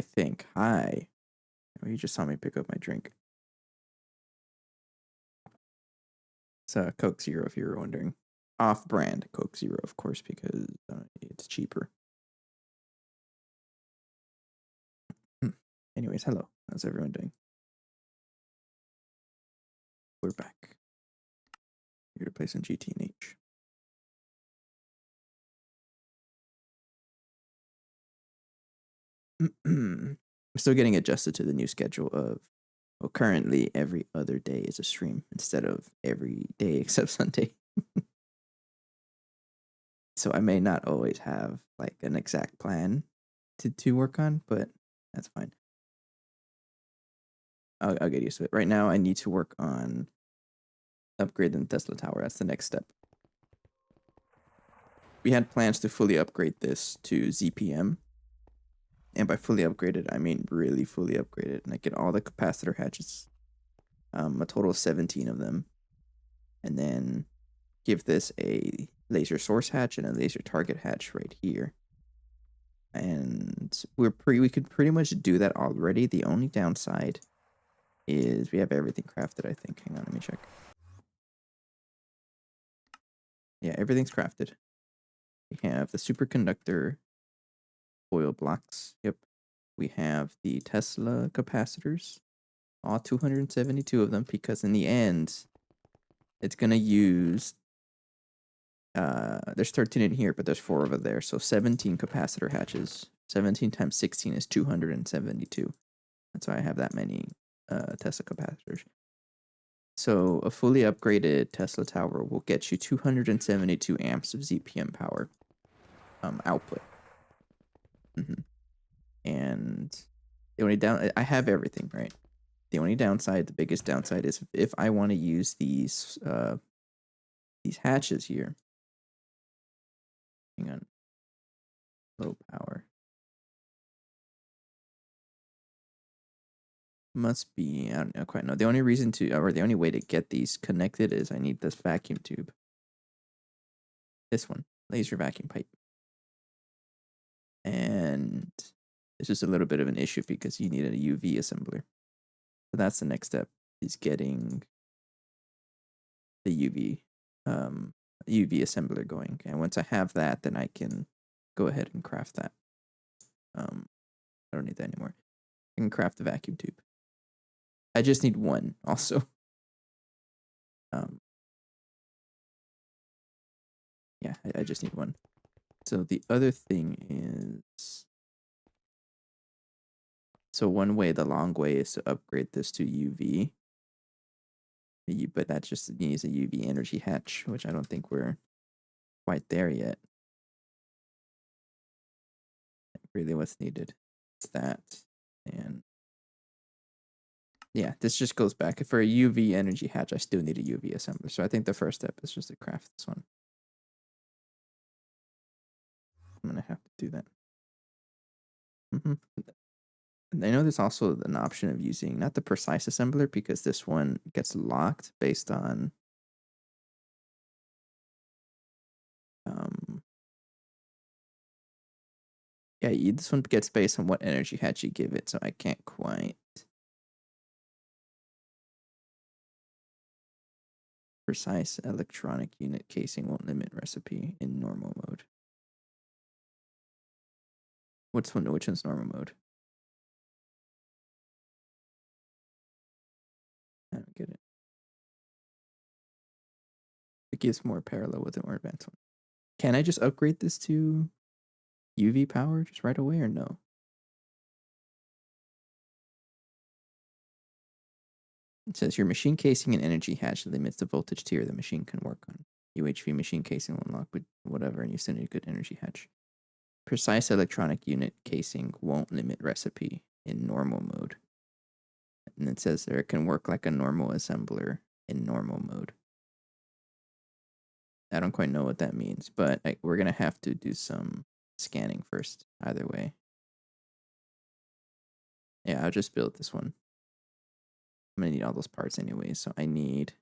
think. Hi. Oh, you just saw me pick up my drink. It's Coke Zero, if you were wondering. Off-brand Coke Zero, of course, because it's cheaper. Anyways, hello. How's everyone doing? We're back. Here to play some GTNH. I'm still getting adjusted to the new schedule of, well, currently every other day is a stream instead of every day except Sunday. So I may not always have like an exact plan to work on, but that's fine. I'll get used to it. Right now, I need to work on upgrading the Tesla Tower. That's the next step. We had plans to fully upgrade this to ZPM. And by fully upgraded, I mean really fully upgraded. And I get all the capacitor hatches, a total of 17 of them. And then give this a laser source hatch and a laser target hatch right here. And we could pretty much do that already. The only downside is we have everything crafted, I think. Hang on, let me check. Yeah, everything's crafted. We have the superconductor foil blocks. Yep. We have the Tesla capacitors, all 272 of them, because in the end, it's going to use, there's 13 in here, but there's 4 over there. So 17 capacitor hatches. 17 times 16 is 272. That's why I have that many Tesla capacitors. So a fully upgraded Tesla tower will get you 272 amps of ZPM power output. And the only I have everything, right? The only downside, the biggest downside, is if I want to use these hatches here. Hang on. Low power. Must be, I don't know quite know. The only reason to, or the only way to get these connected is I need this vacuum tube. This one, laser vacuum pipe. And it's just a little bit of an issue because you need a UV assembler. So that's the next step, is getting the UV assembler going. And once I have that, then I can go ahead and craft that. I don't need that anymore. I can craft the vacuum tube. I just need one also. Yeah, I just need one. So the other thing is, so one way, the long way, is to upgrade this to UV. But that just needs a UV energy hatch, which I don't think we're quite there yet. Really what's needed is that. And yeah, this just goes back. For a UV energy hatch, I still need a UV assembler. So I think the first step is just to craft this one. I'm going to have to do that. I know there's also an option of using, not the precise assembler, because this one gets locked based on yeah, this one gets based on what energy hatch you give it, so I can't quite. Precise electronic unit casing won't limit recipe in normal mode. Which one's normal mode? I don't get it. It gives more parallel with a more advanced one. Can I just upgrade this to UV power just right away or no? It says your machine casing and energy hatch limits the voltage tier the machine can work on. UHV machine casing will unlock with whatever, and you still need a good energy hatch. Precise electronic unit casing won't limit recipe in normal mode. And it says there it can work like a normal assembler in normal mode. I don't quite know what that means, but we're going to have to do some scanning first, either way. Yeah, I'll just build this one. I'm going to need all those parts anyway, so I need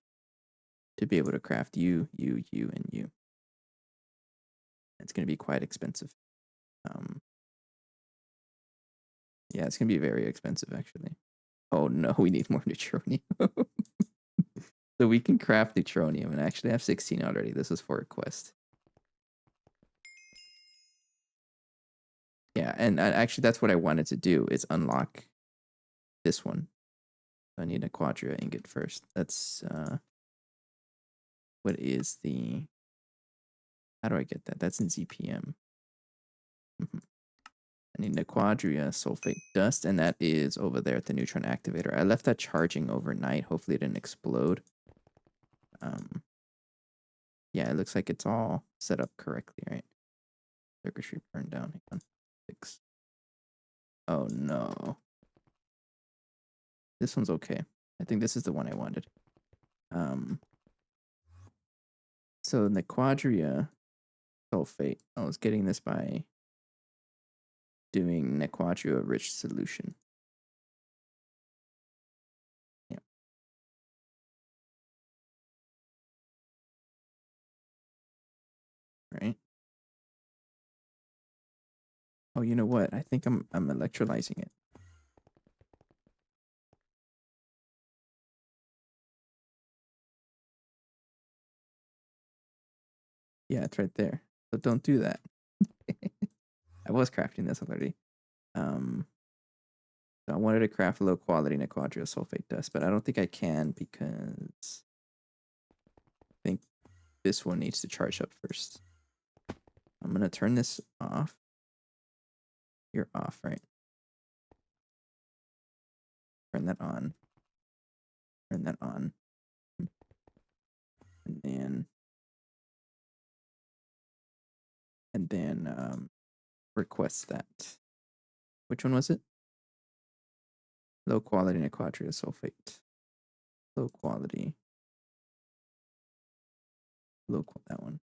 to be able to craft you, and you. It's going to be quite expensive. Yeah, it's gonna be very expensive actually. Oh no, we need more neutronium. So we can craft neutronium and actually have 16 already. This is for a quest. Yeah, and actually that's what I wanted to do is unlock this one. So I need a quadria ingot first. That's what is the how do I get that? That's in ZPM. I need a quadria sulfate dust, and that is over there at the neutron activator. I left that charging overnight. Hopefully it didn't explode. Yeah, it looks like it's all set up correctly, right? Circuitry burned down. Hang on. Fix. Oh no. This one's okay. I think this is the one I wanted. So the quadria sulfate. I was getting this by doing Nequadria rich solution. Yeah. Right. Oh, you know what? I think I'm electrolyzing it. Yeah, it's right there. So don't do that. I was crafting this already. So I wanted to craft low quality Nequadria sulfate dust, but I don't think I can because I think this one needs to charge up first. I'm gonna turn this off. You're off, right? Turn that on. Turn that on. And then request that. Which one was it? Low quality Nequadria sulfate. Low quality. That one.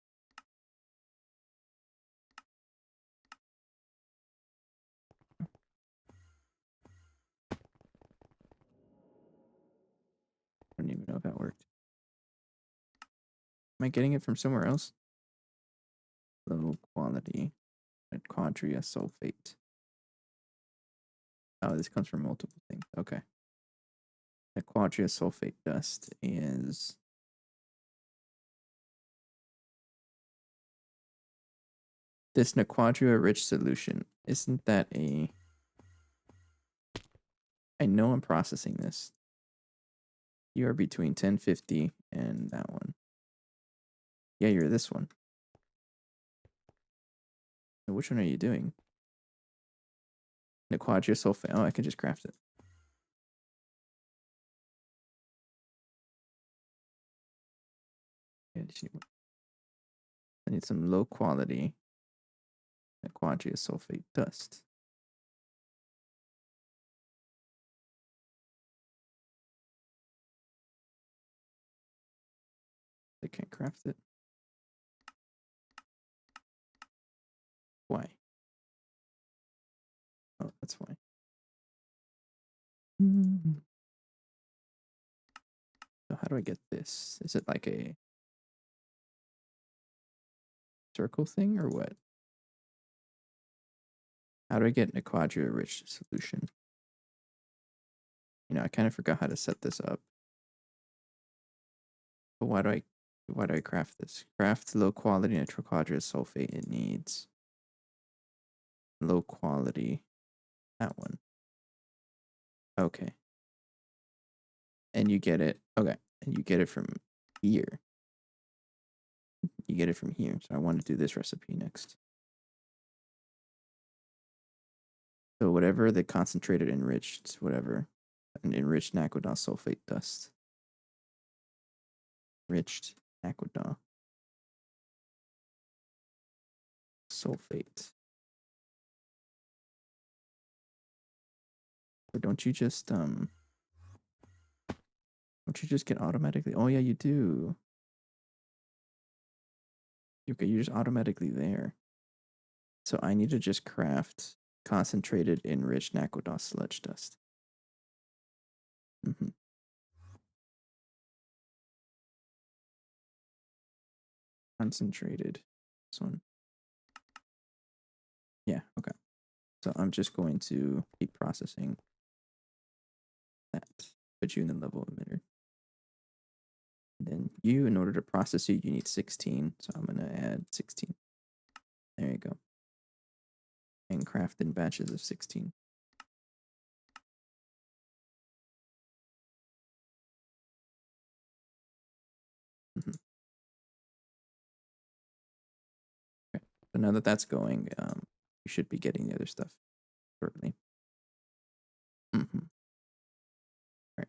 I don't even know if that worked. Am I getting it from somewhere else? Low quality Nequadria sulfate. Oh, this comes from multiple things. Okay. Nequadria sulfate dust is this Nequadria rich solution. Isn't that a I know I'm processing this. You are between 1050 and that one. Yeah, you're this one. Now, which one are you doing? Nequadria sulfate. Oh, I can just craft it. Yeah, I need some low quality Nequadria sulfate dust. I can't craft it. Why? Oh, that's why. So how do I get this? Is it like a circle thing or what? How do I get Nequadria rich solution? You know, I kind of forgot how to set this up. But why do I craft this? Craft low quality Nequadria sulfate. It needs low quality. That one. Okay. And you get it. Okay. And you get it from here. You get it from here. So I want to do this recipe next. So whatever the concentrated enriched, whatever, an enriched Naquadah sulfate dust. Enriched Naquadah sulfate. Or don't you just get automatically? Oh yeah, you do. Okay, you're just automatically there. So I need to just craft concentrated enriched Naquadah sludge dust. Concentrated. This one. Yeah, okay. So I'm just going to keep processing that. Put you in the level emitter. And then you, in order to process you need 16. So I'm going to add 16. There you go. And craft in batches of 16. Mm-hmm. Okay. So now that that's going, you should be getting the other stuff shortly. Mm-hmm. Right.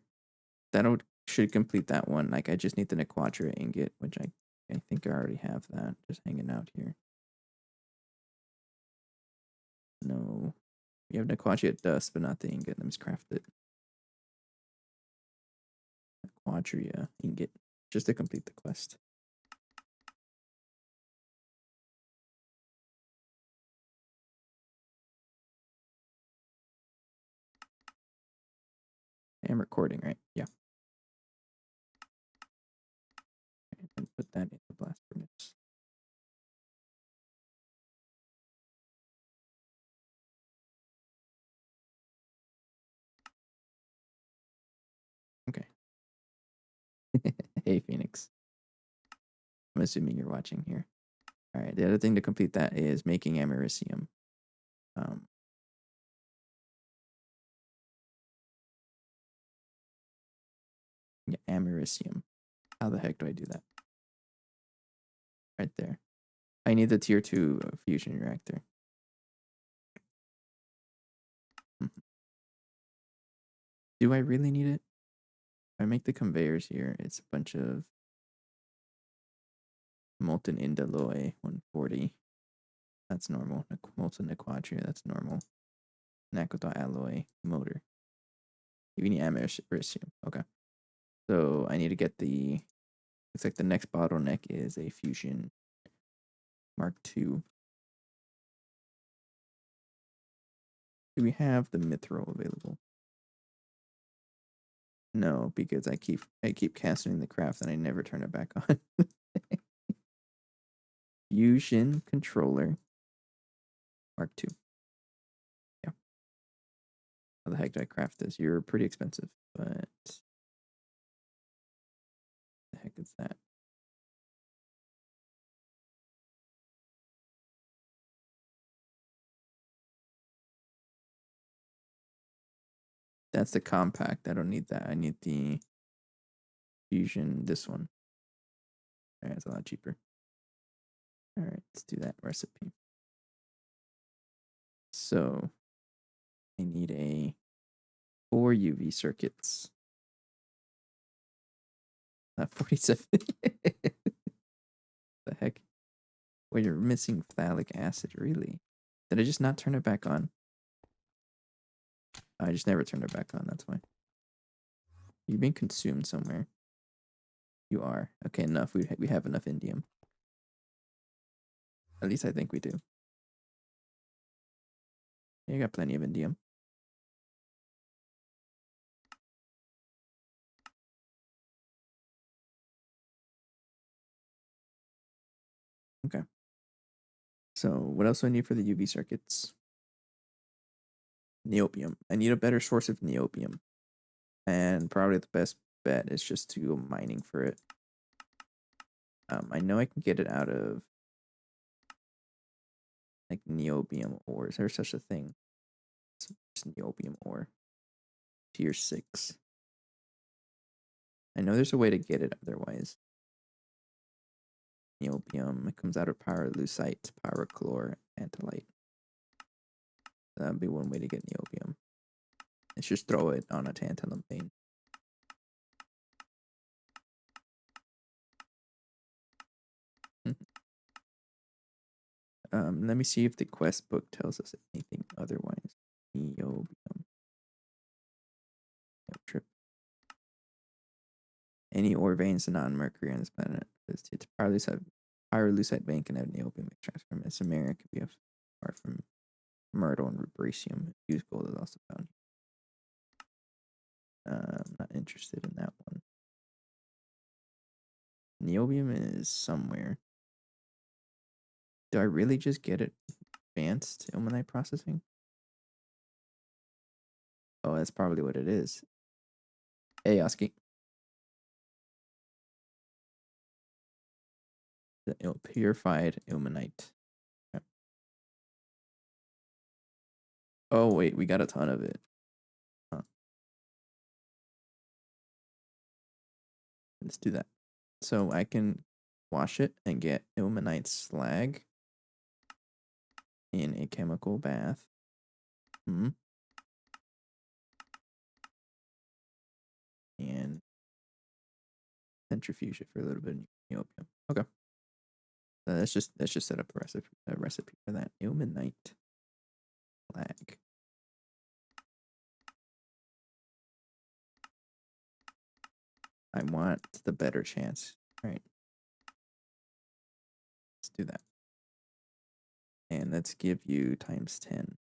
That'll should complete that one. Like I just need the Nequatra ingot, which I think I already have that just hanging out here. No. We have Nequatra dust, but not the ingot. Let me just craft it. Nequatria ingot. Just to complete the quest. I'm recording, right? Yeah. Okay, and put that in the blast furnace. Okay. Hey, Phoenix. I'm assuming you're watching here. All right. The other thing to complete that is making americium. Yeah, americium. How the heck do I do that? Right there. I need the tier 2 fusion reactor. Do I really need it? If I make the conveyors here, it's a bunch of molten indalloy 140. That's normal. Molten nequatria, that's normal. Nakoto alloy motor. You need americium. Okay. So I need to get the. Looks like the next bottleneck is a fusion Mark II. Do we have the mithril available? No, because I keep casting the craft and I never turn it back on. Fusion controller Mark II. Yeah. How the heck do I craft this? You're pretty expensive, but the heck is that? That's the compact. I don't need that. I need the fusion. This one. All right, it's a lot cheaper. All right, let's do that recipe. So I need a 4 UV circuits. 47. The heck? Well, you're missing phthalic acid, really? Did I just not turn it back on? I just never turned it back on, that's why. You're being consumed somewhere. You are. Okay, enough. We have enough indium. At least I think we do. You got plenty of indium. Okay. So what else do I need for the UV circuits? Neobium. I need a better source of neobium. And probably the best bet is just to go mining for it. I know I can get it out of like neobium ore. Is there such a thing? It's just neobium ore. Tier 6. I know there's a way to get it otherwise. Neobium. It comes out of pyrolusite, pyrochlor, antallite. That would be one way to get neobium. Let's just throw it on a tantalum vein. Let me see if the quest book tells us anything otherwise. Neobium. Trip. Any ore veins not on Mercury on this planet. It's pyrolusite vein can have neobium extract from it. Samarium could be far from myrtle and rubricium. Used gold is also found. I'm not interested in that one. Neobium is somewhere. Do I really just get it advanced ilmenite processing? that's probably what it is. Hey, Oski. The purified ilmenite. Okay. Oh, wait, we got a ton of it. Huh. Let's do that. So I can wash it and get ilmenite slag in a chemical bath. And centrifuge it for a little bit of niobium. Okay. Let's just set up a recipe for that. Ilmenite slag. I want the better chance. All right. Let's do that. And let's give you times 10.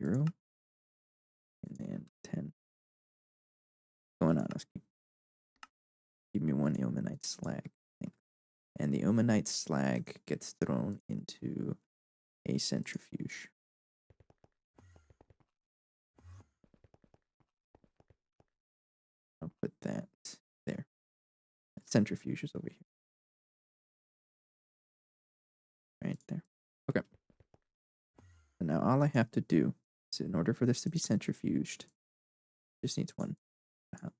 0. And then 10. Going on, let's give me 1 ilmenite slag. And the ilmenite slag gets thrown into a centrifuge. I'll put that there. Centrifuge is over here. Right there. Okay. And now all I have to do is, in order for this to be centrifuged, just needs one. So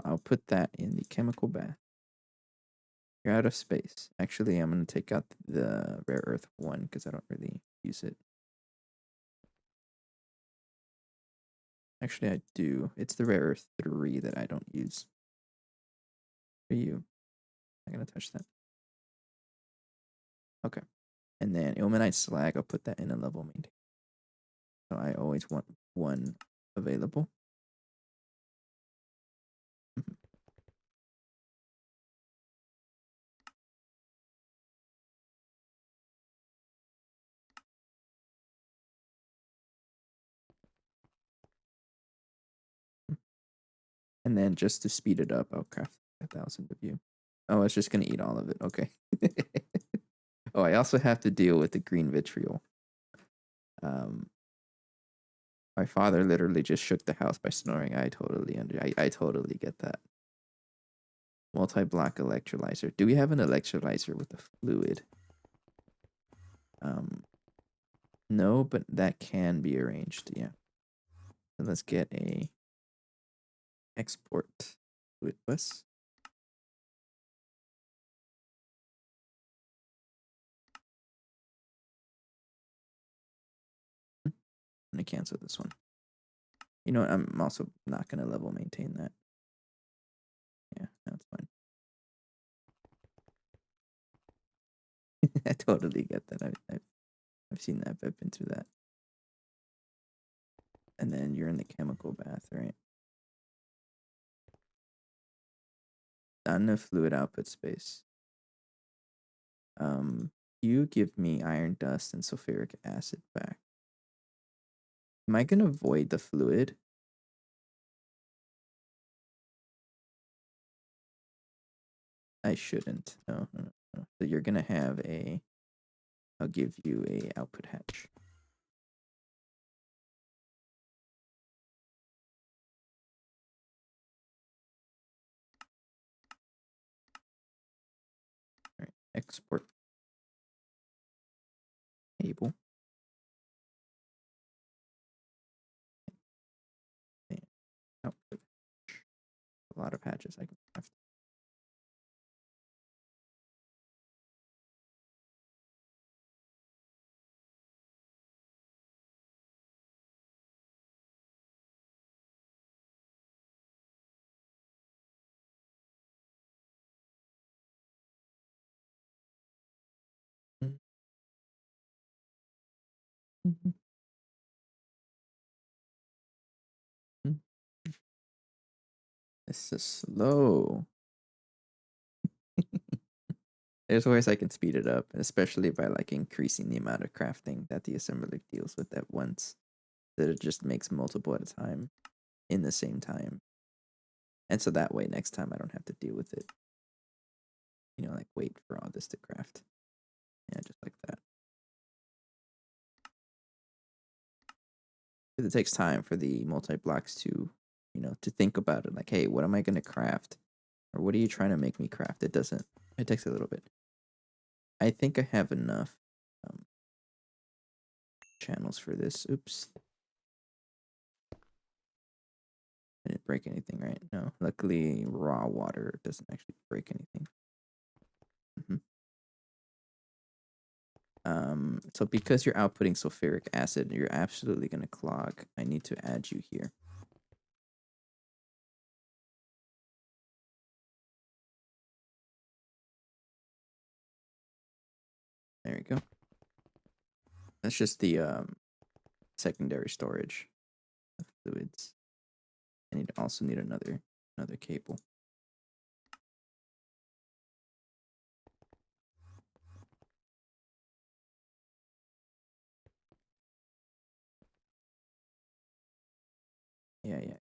I'll put that in the chemical bath. You're out of space. Actually, I'm going to take out the rare earth 1 because I don't really use it. Actually, I do. It's the rare earth 3 that I don't use. For you. I'm going to touch that. Okay. And then ilmenite slag, I'll put that in a level maintain. So I always want 1 available. And then just to speed it up, I'll craft 1,000 of you. Oh, it's just going to eat all of it. Okay. Oh, I also have to deal with the green vitriol. My father literally just shook the house by snoring. I totally get that. Multi-block electrolyzer. Do we have an electrolyzer with a fluid? No, but that can be arranged. Yeah. So let's get a export fluid bus. I'm gonna cancel this one. You know what? I'm also not gonna level maintain that. Yeah, that's fine. I totally get that. I've seen that. I've been through that. And then you're in the chemical bath, right? Not enough fluid output space. You give me iron dust and sulfuric acid back. Am I gonna void the fluid? I shouldn't. No. So you're gonna have a. I'll give you a output hatch. All right. Export table. And output. A lot of hatches I can craft. Mm-hmm. This is slow. There's ways I can speed it up, especially by like increasing the amount of crafting that the assembler deals with at once. That it just makes multiple at a time in the same time. And so that way next time I don't have to deal with it. You know, like wait for all this to craft. Yeah, just like that. Because it takes time for the multi-blocks to, to think about it. Like, hey, what am I going to craft? Or what are you trying to make me craft? It doesn't. It takes a little bit. I think I have enough um, channels for this. Oops. I didn't break anything, right? No. Luckily, raw water doesn't actually break anything. So because you're outputting sulfuric acid, you're absolutely going to clog. I need to add you here. There you go. That's just the secondary storage of fluids. I also need another cable. Yeah.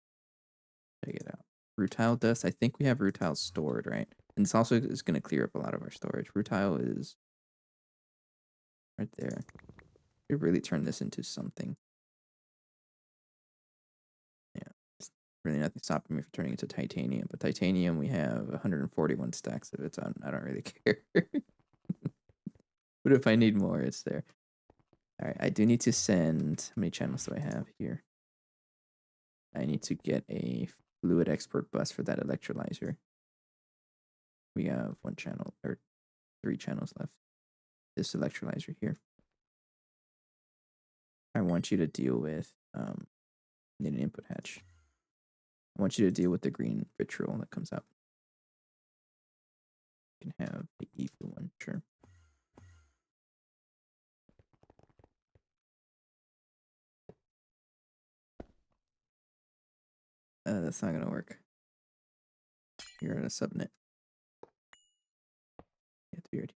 Check it out. Rutile dust. I think we have rutile stored, right? And this also is going to clear up a lot of our storage. Rutile is right there. We really turn this into something. Yeah. It's really nothing stopping me from turning into titanium. But titanium, we have 141 stacks of it, so I don't really care. But if I need more, it's there. All right, I do need to send. How many channels do I have here? I need to get a fluid export bus for that electrolyzer. We have 1 channel or 3 channels left. This electrolyzer here. I want you to deal with need an input hatch. I want you to deal with the green vitriol that comes out. You can have the ether one, sure. That's not gonna work. You're in a subnet. It's weird.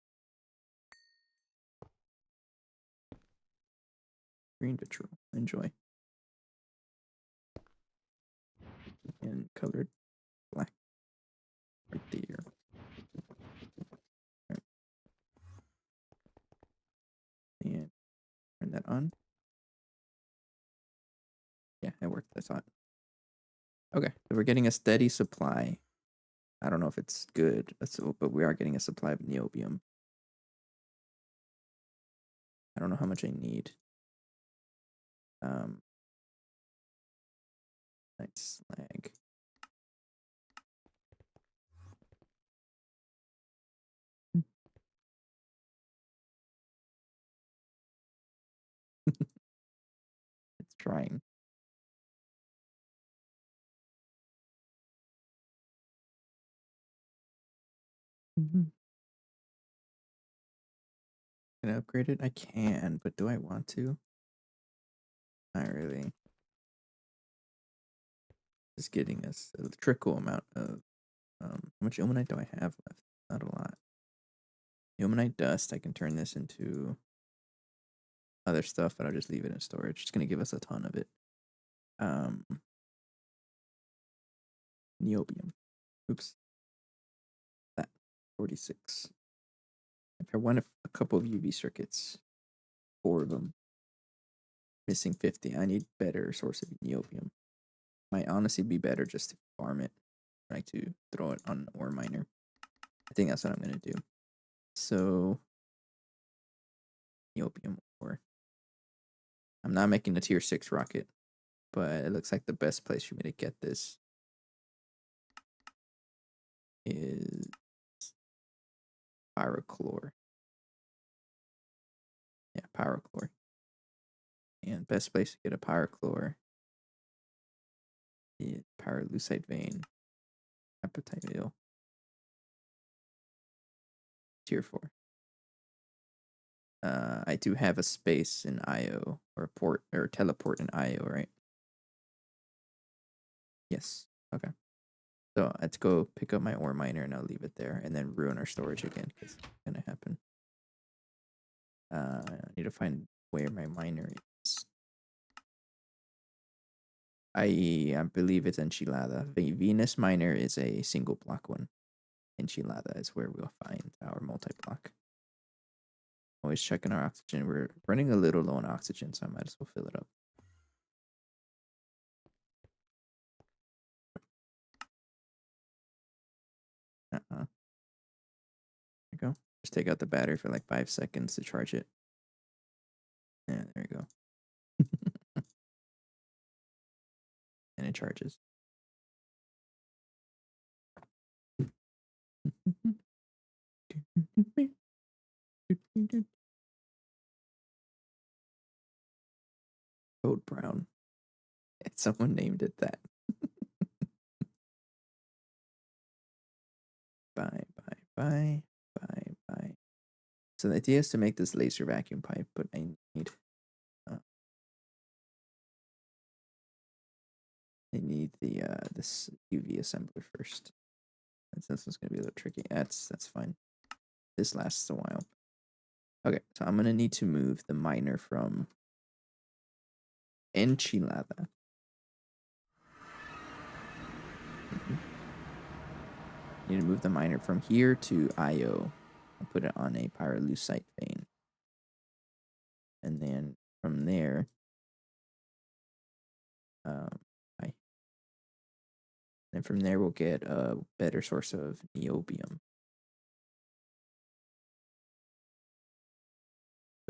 Green vitriol. Enjoy. And colored black. Right there. Right. And turn that on. Yeah, it worked. I thought. Okay, so we're getting a steady supply. I don't know if it's good, but we are getting a supply of niobium. I don't know how much I need. Nice slag. It's trying. Can I upgrade it? I can, but do I want to? Not really. Just getting us a trickle amount of how much ilmenite do I have left? Not a lot. Ilmenite dust, I can turn this into other stuff, but I'll just leave it in storage. It's gonna give us a ton of it. Niobium. Oops. That 46. If I want a couple of UV circuits, 4 of them. Missing 50. I need better source of niobium. Might honestly be better just to farm it. Try to throw it on an ore miner. I think that's what I'm gonna do. So niobium ore. I'm not making a tier 6 rocket, but it looks like the best place for me to get this is pyrochlor. Yeah, pyrochlor. And best place to get a pyrochlor is pyrolusite vein. Apatite tier 4. I do have a space in IO or port or teleport in IO, right? Yes. Okay. So let's go pick up my ore miner and I'll leave it there and then ruin our storage again because it's gonna happen. I need to find where my miner is. I believe it's Enchilada. The Venus miner is a single block one. Enchilada is where we'll find our multi-block. Always checking our oxygen. We're running a little low on oxygen, so I might as well fill it up. There you go. Just take out the battery for like 5 seconds to charge it. Yeah, there you go. And it charges. Code Brown. Someone named it that. Bye. So the idea is to make this laser vacuum pipe, but I need uh, the this UV assembler first. This one's gonna be a little tricky. That's fine. This lasts a while. Okay, so I'm gonna need to move the miner from enchilada. Need to move the miner from here to IO and put it on a pyrolusite vein. And then from there, and from there we'll get a better source of niobium.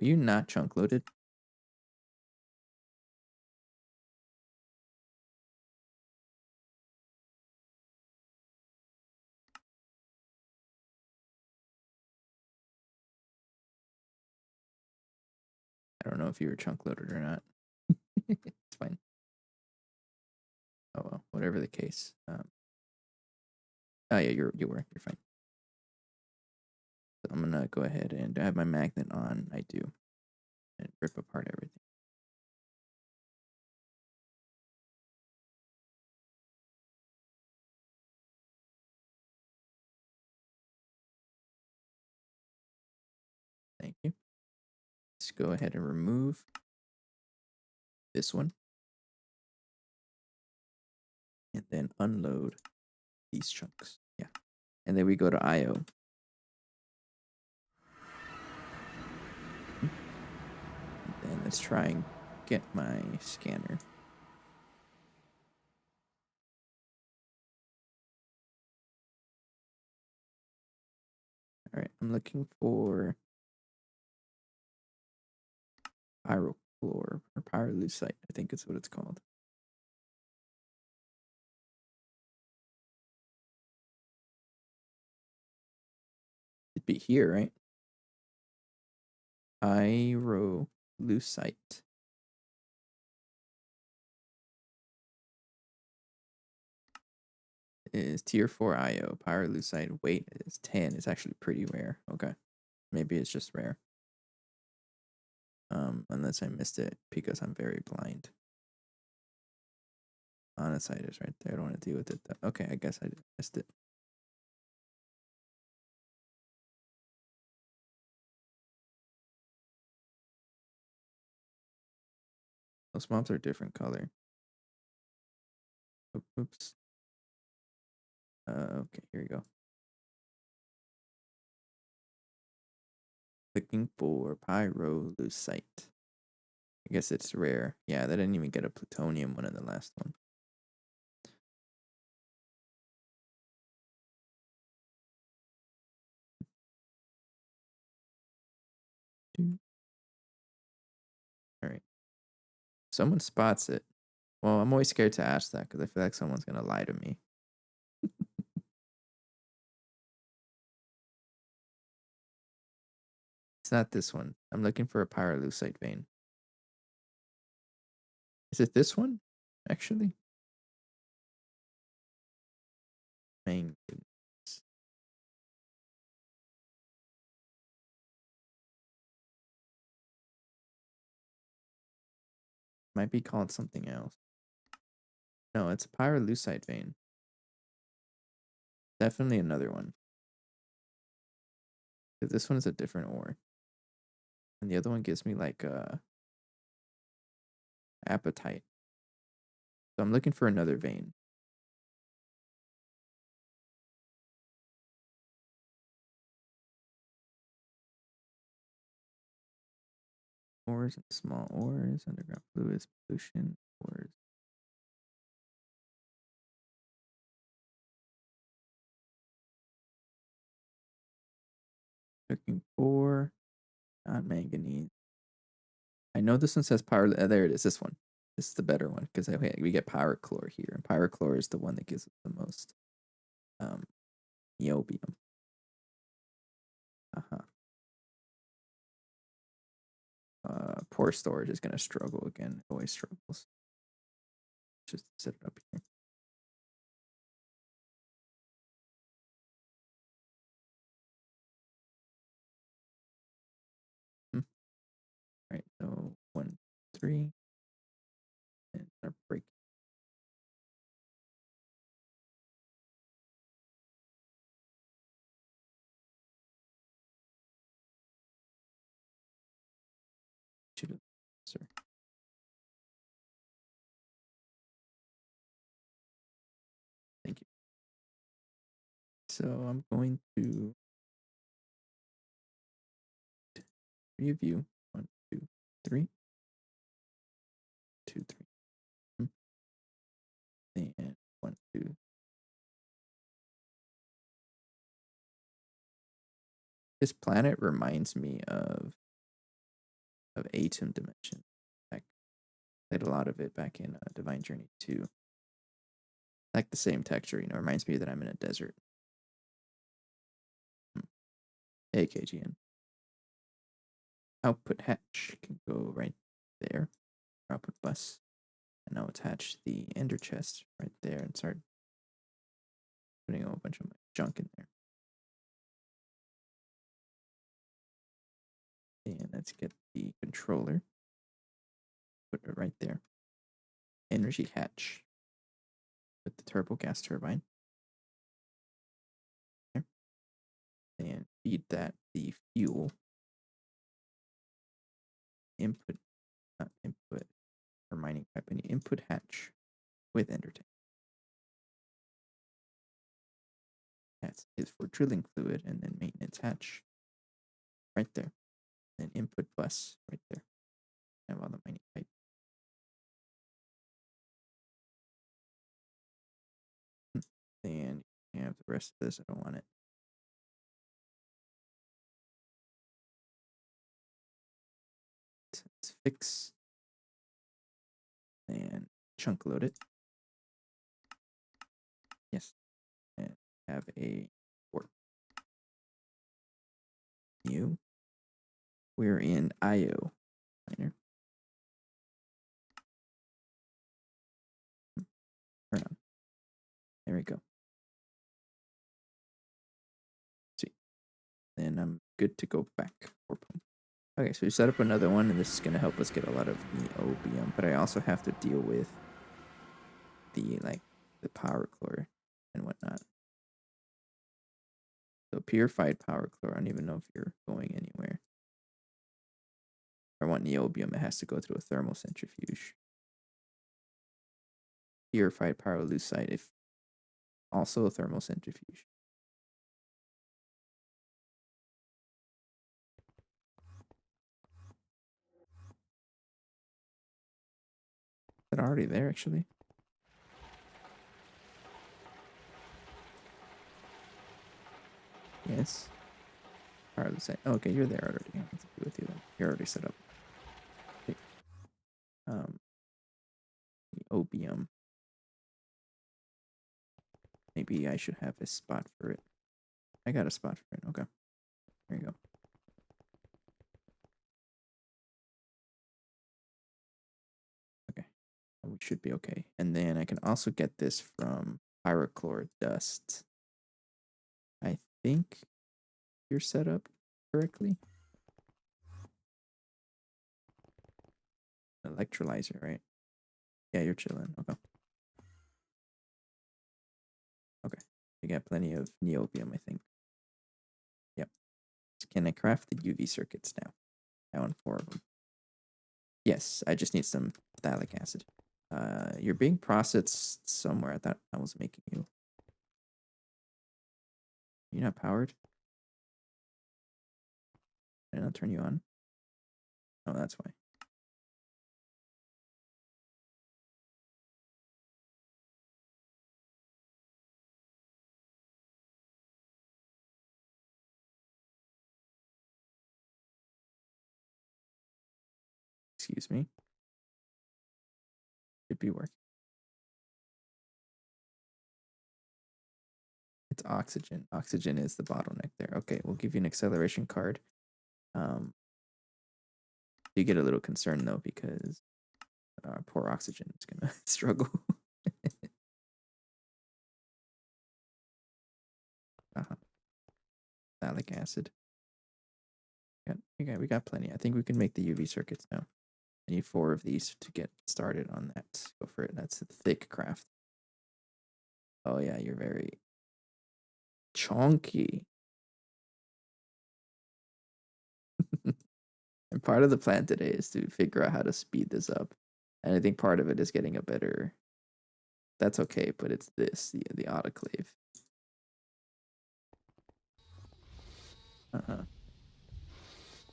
Were you not chunk loaded? I don't know if you were chunk loaded or not. It's fine. Oh well, whatever the case. Oh yeah, you were. You're fine. So I'm gonna go ahead and I have my magnet on. I do, and rip apart everything. Thank you. Let's go ahead and remove this one, and then unload these chunks. Yeah, and then we go to IO. And then let's try and get my scanner. All right, I'm looking for pyrochlor or pyrolusite. I think it's what it's called. It'd be here, right? Pyrolusite. Is tier 4 IO. Pyrolusite weight is 10. It's actually pretty rare. Okay. Maybe it's just rare. Unless I missed it because I'm very blind. Onasite is right there. I don't want to deal with it. Okay, I guess I missed it. Those mobs are different color. Oops. Okay, here we go. Looking for pyrolusite. I guess it's rare. Yeah, they didn't even get a plutonium one in the last one. All right. Someone spots it. Well, I'm always scared to ask that because I feel like someone's going to lie to me. It's not this one. I'm looking for a pyrolusite vein. Is it this one? Actually? Main. Might be called something else. No, it's a pyrolusite vein. Definitely another one. Because this one is a different ore. And the other one gives me like appetite. So I'm looking for another vein. Ores and small ores, underground fluids, pollution, ores. Looking for non-manganese. I know this one says power. There it is. This one. This is the better one because we get pyrochlore here, and pyrochlore is the one that gives us the most niobium. Poor storage is gonna struggle again. It always struggles. Just set it up here. All right, so 1, 3, and our break. Sir. Thank you. So I'm going to review 1, 2, 3, 2, 3, and 1, 2. This planet reminds me of Atom Dimension. I played a lot of it back in Divine Journey 2. Like the same texture, reminds me that I'm in a desert. AKGN. Output hatch can go right there. Output bus. And I'll attach the ender chest right there and start putting a whole bunch of my junk in there. And let's get the controller. Put it right there. Energy hatch. Put the turbo gas turbine. There. And feed that the fuel. Input, not input, for mining pipe. Any input hatch with ender tank. That is for drilling fluid, and then maintenance hatch right there. And input bus right there. Have all the mining pipe. And you have the rest of this. I don't want it. Let's fix and chunk load it. Yes. And have a port. New. We're in IO miner. Turn on. There we go. See. Then I'm good to go back. Okay, so we set up another one, and this is going to help us get a lot of niobium, but I also have to deal with the pyrochlore and whatnot. So purified pyrochlore, I don't even know if you're going anywhere. If I want niobium, it has to go through a thermal centrifuge. Purified pyrolusite, if also a thermal centrifuge. Is it already there, actually? Yes. Pyrolusite. Oh, okay, you're there already. I have to do with you then. You're already set up. Okay. Niobium. Maybe I should have a spot for it. I got a spot for it. Okay. There you go. Okay. We should be okay. And then I can also get this from pyrochlore dust. I think you're set up correctly. Electrolyzer, right? Yeah, you're chilling. Okay. Okay. You got plenty of niobium, I think. Yep. Can I craft the UV circuits now? I want 4 of them. Yes, I just need some phthalic acid. You're being processed somewhere. I thought I was making you. You're not powered? Did I not turn you on? Oh, that's why. Excuse me. Should be working. It's oxygen. Oxygen is the bottleneck there. Okay, we'll give you an acceleration card. You get a little concerned though because poor oxygen is gonna struggle. Phthalic acid. We got plenty. I think we can make the UV circuits now. I need 4 of these to get started on that. Go for it. That's a thick craft. Oh yeah, you're very chonky. And part of the plan today is to figure out how to speed this up. And I think part of it is getting a better. That's okay, but it's this, the autoclave.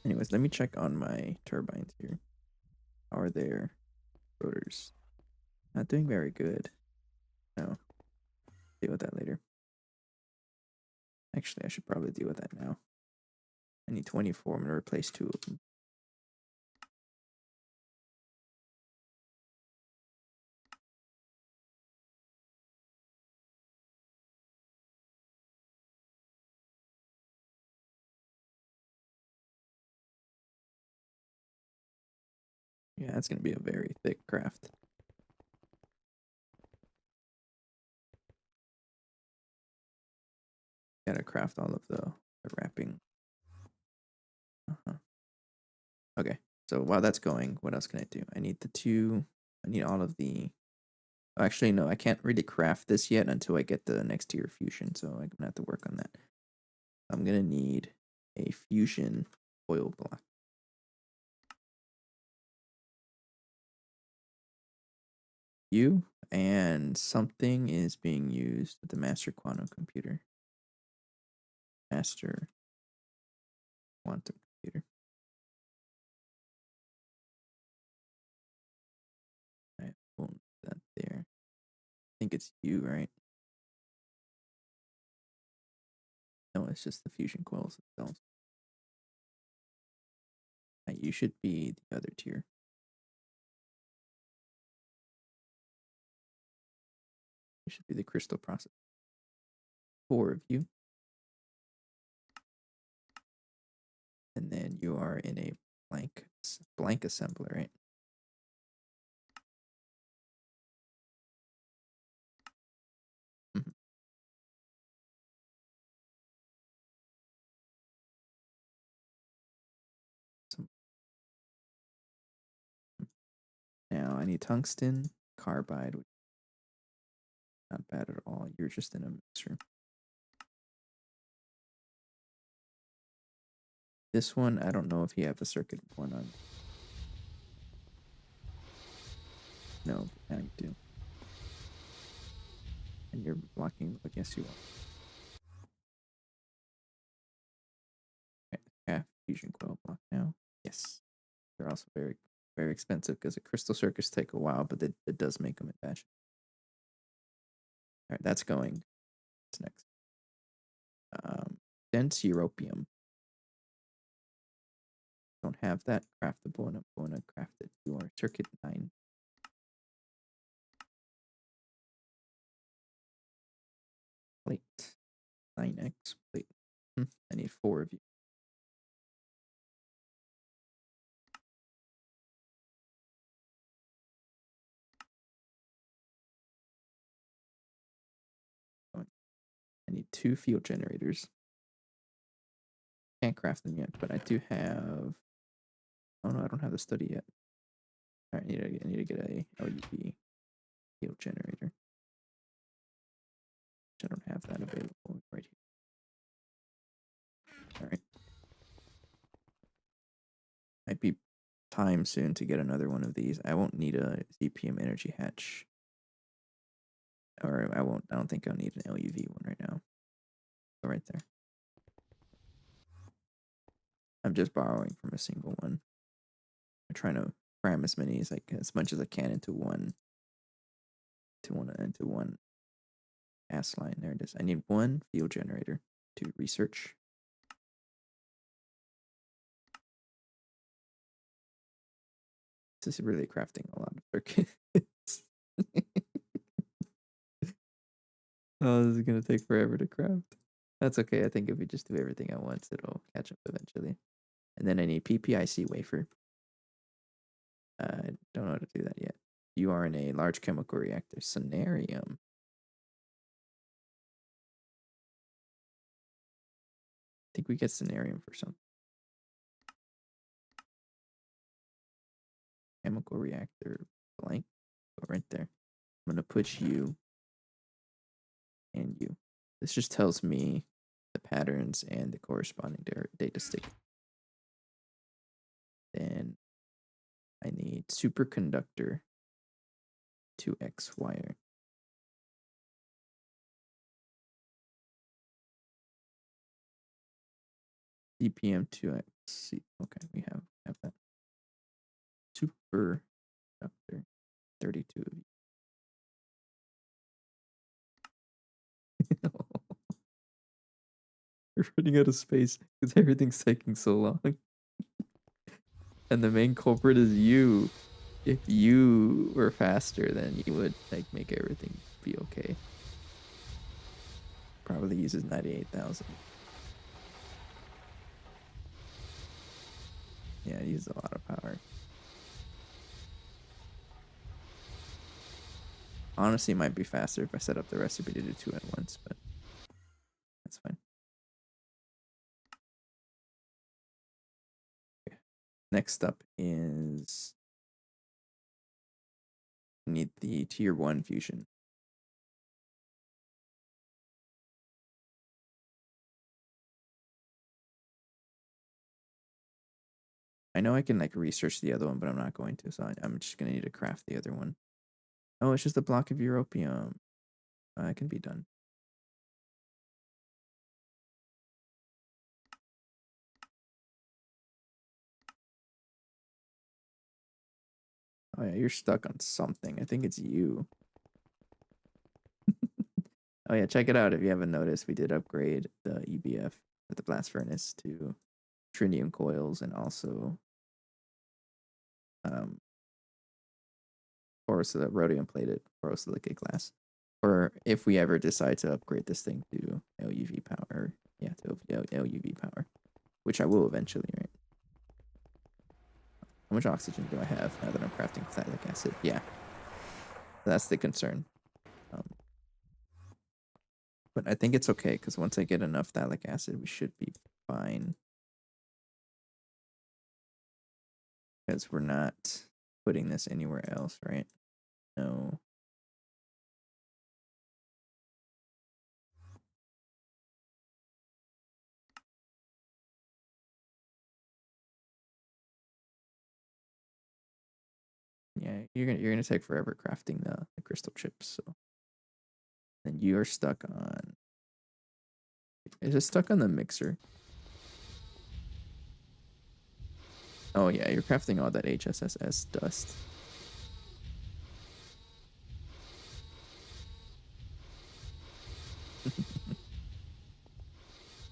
Anyways, let me check on my turbines here. How are their rotors? Not doing very good. No. Deal with that later. Actually, I should probably deal with that now. I need 24. I'm going to replace 2 of them. Yeah, that's going to be a very thick craft. Gotta craft all of the wrapping. Okay, so while that's going, what else can I do? I need I need all of the. Actually, no, I can't really craft this yet until I get the next tier fusion, so I'm gonna have to work on that. I'm gonna need a fusion oil block. And something is being used at the master quantum computer. Master quantum computer. Alright, boom, that there. I think it's you, right? No, it's just the fusion coils themselves. You should be the other tier. You should be the crystal process. 4 of you. And then you are in a blank assembler, right? Mm-hmm. Now I need tungsten, carbide, which is not bad at all. You're just in a mixer. This one, I don't know if you have a circuit one on. No, now you do. And you're blocking, but yes, you are. Okay, half fusion coil block now. Yes. They're also very, very expensive because the crystal circuits take a while, but it does make them in batch. All right, that's going. What's next? Dense europium. Don't have that craftable, and I'm going to craft it. You are circuit 9. Plate 9x plate. I need 4 of you. I need 2 field generators. Can't craft them yet, but I do have. Oh no, I don't have the study yet. All right, I need to get a LUV field generator. I don't have that available right here. All right. Might be time soon to get another one of these. I won't need a ZPM energy hatch. Or I don't think I'll need an LUV one right now. Go right there. I'm just borrowing from a single one. I'm trying to cram as much as I can into one ass line. There it is. I need 1 field generator to research. This is really crafting a lot of circuits. Oh, this is gonna take forever to craft. That's okay. I think if we just do everything at once, it'll catch up eventually. And then I need PPIC wafer. I don't know how to do that yet. You are in a large chemical reactor. Sonarium. I think we get sonarium for something. Chemical reactor blank. Go right there. I'm gonna put you and you. This just tells me the patterns and the corresponding data stick. Then I need superconductor 2x wire. DPM 2x. Okay, we have that. Superconductor 32 of you. We're running out of space because everything's taking so long. And the main culprit is you. If you were faster, then you would like make everything be okay. Probably uses 98,000. Yeah, it uses a lot of power. Honestly, it might be faster if I set up the recipe to do 2 at once, but that's fine. Okay. Next up is need the tier 1 fusion. I know I can like research the other one, but I'm not going to, so I'm just gonna need to craft the other one. Oh, it's just a block of europium. It can be done. Oh yeah, you're stuck on something. I think it's you. Oh yeah, check it out if you haven't noticed. We did upgrade the EBF with the blast furnace to tritium coils and also um rhodium plated borosilicate glass. Or if we ever decide to upgrade this thing to LUV power, yeah, to LUV power, which I will eventually, right? How much oxygen do I have now that I'm crafting phthalic acid? Yeah, that's the concern. But I think it's okay because once I get enough phthalic acid, we should be fine. Because we're not putting this anywhere else, right? No. Yeah, you're gonna take forever crafting the crystal chips. So then you are stuck on. Is it stuck on the mixer? Oh yeah, you're crafting all that HSSS dust.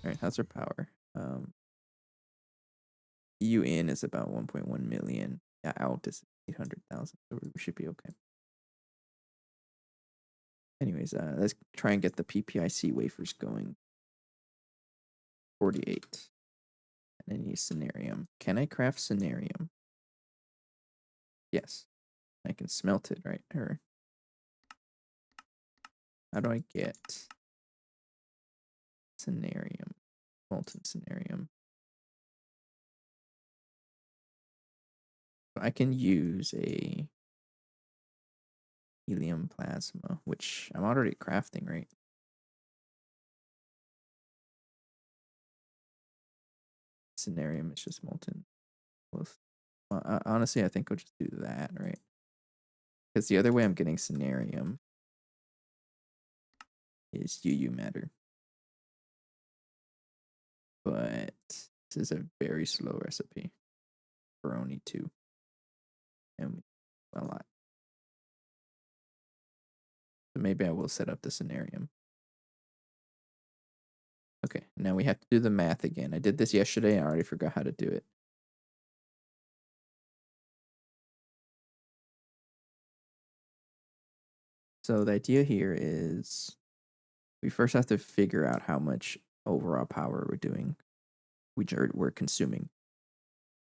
All right, how's our power? EU in is about 1.1 million. Yeah, out is 800,000. So we should be okay. Anyways, let's try and get the PPIC wafers going. 48. And I need sonarium. Can I craft sonarium? Yes. I can smelt it, right? Or how do I get sonarium? Molten sonarium. I can use a helium plasma, which I'm already crafting, right? Sonarium is just molten. Well, honestly, I think I'll just do that, right? Because the other way I'm getting sonarium is UU matter. But this is a very slow recipe for only 2. And a lot. So maybe I will set up the sonarium. Okay, now we have to do the math again. I did this yesterday. I already forgot how to do it. So the idea here is we first have to figure out how much overall power we're doing. We're consuming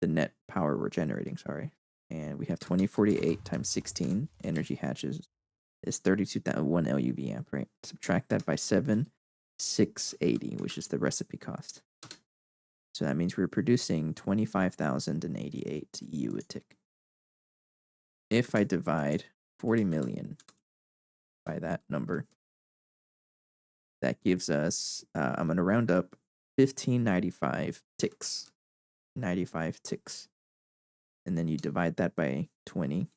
the net power we're generating. Sorry, and we have 2048 times 16 energy hatches is 32,001 LUV amp. Right. Subtract that by 7,680, which is the recipe cost. So that means we're producing 25,088 EU a tick. If I divide 40 million by that number, that gives us, I'm going to round up 1595 ticks. 95 ticks. And then you divide that by 20.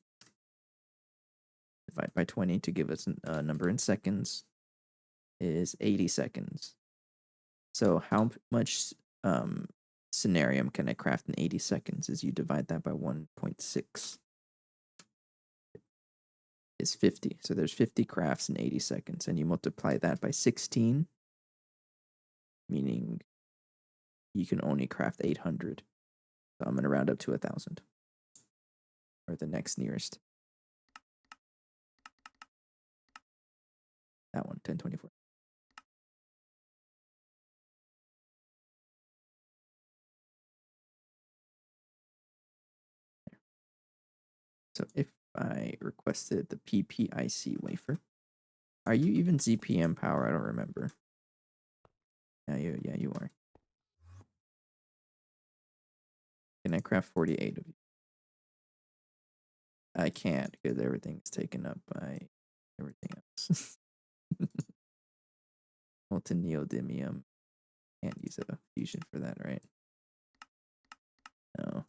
Divide by 20 to give us a number in seconds is 80 seconds. So how much scenarium can I craft in 80 seconds is you divide that by 1.6 is 50. So there's 50 crafts in 80 seconds, and you multiply that by 16, meaning you can only craft 800. So I'm going to round up to 1,000, or the next nearest. That one, 1024. So if I requested the PPIC wafer, are you even ZPM power? I don't remember. Yeah, you are. Can I craft 48 of you? I can't because everything's taken up by everything else. Molten neodymium. Can't use a fusion for that, right? No.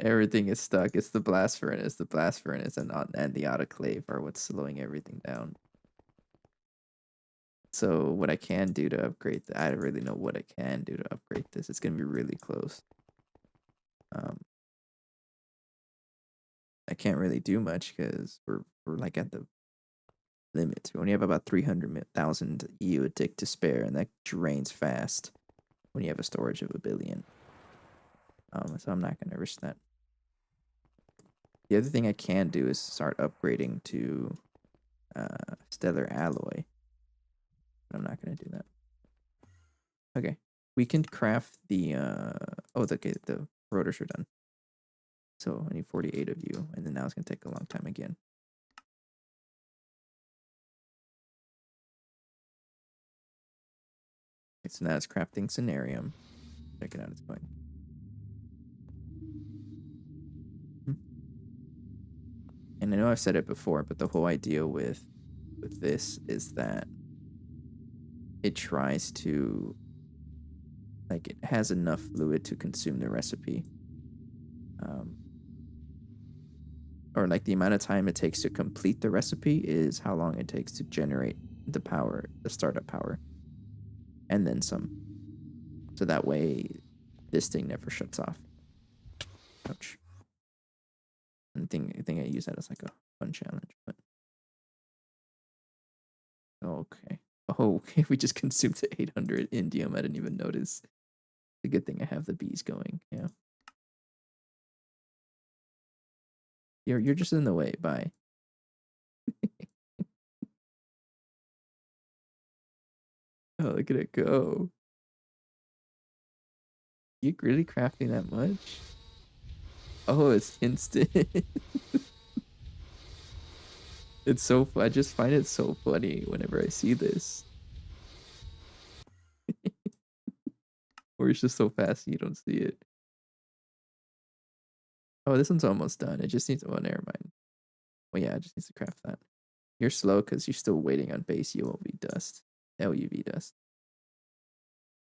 Everything is stuck. It's the blast furnace. The blast furnace and the autoclave are what's slowing everything down. So what I can do to upgrade, I don't really know what I can do to upgrade this. It's gonna be really close. I can't really do much because we're like at the limit. We only have about 300,000 EU a tick to spare, and that drains fast when you have a storage of 1 billion. So I'm not gonna risk that. The other thing I can do is start upgrading to stellar alloy. But I'm not gonna do that. Okay, we can craft the the rotors are done. So I need 48 of you, and then now it's gonna take a long time again. Okay, so now it's crafting scenarium. Check it out, it's going. And I know I've said it before, but the whole idea with this is that it tries to, like, it has enough fluid to consume the recipe. Or like the amount of time it takes to complete the recipe is how long it takes to generate the power, the startup power, and then some. So that way, this thing never shuts off. Ouch. I think I use that as like a fun challenge, but okay. Oh, okay. We just consumed the 800 indium. I didn't even notice. It's a good thing I have the bees going. Yeah. You're just in the way. Bye. Oh, look at it go. You really crafting that much? Oh, it's instant. It's so I just find it so funny whenever I see this. Or it's just so fast you don't see it. Oh, this one's almost done. It just needs, oh, never mind. Well, yeah, it just needs to craft that. You're slow because you're still waiting on base ULV dust. LUV dust.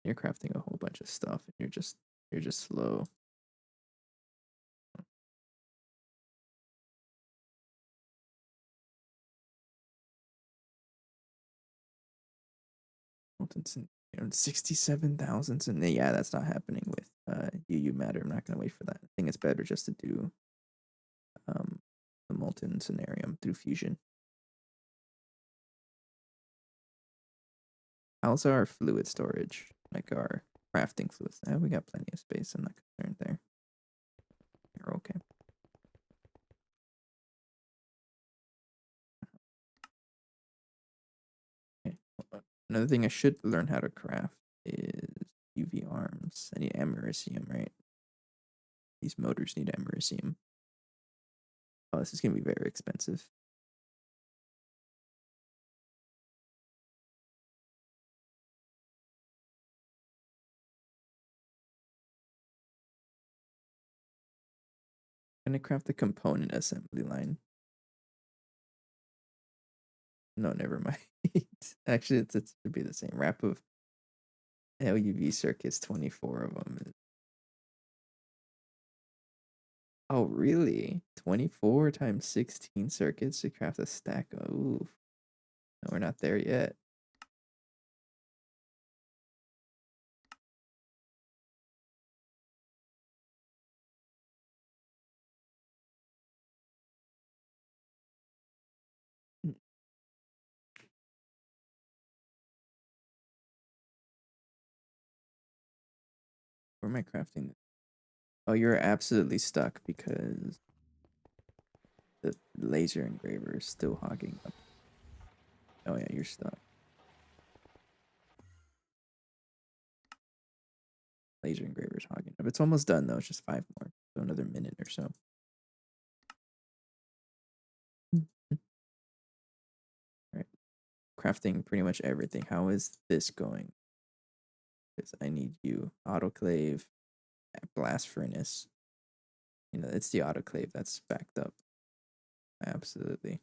You're crafting a whole bunch of stuff and you're just slow. Molten 67,000, and yeah, that's not happening with UU matter. I'm not gonna wait for that. I think it's better just to do the molten scenarium through fusion. How's our fluid storage? Like our crafting fluids? We got plenty of space. I'm not concerned there. You're okay. Okay. Another thing I should learn how to craft is UV arms. I need americium, right? These motors need americium. Oh, this is gonna be very expensive. I'm gonna craft the component assembly line. No, never mind. Actually, it should be the same. Wrap of LUV circuits, 24 of them. Oh, really? 24 times 16 circuits to craft a stack. Ooh, no, we're not there yet. Where am I crafting this? Oh, you're absolutely stuck because the laser engraver is still hogging up. Oh yeah, you're stuck. Laser engraver's hogging up. It's almost done though. It's just 5 more. So another minute or so. All right. Crafting pretty much everything. How is this going? Because I need you. Autoclave, blast furnace. You know, it's the autoclave that's backed up. Absolutely.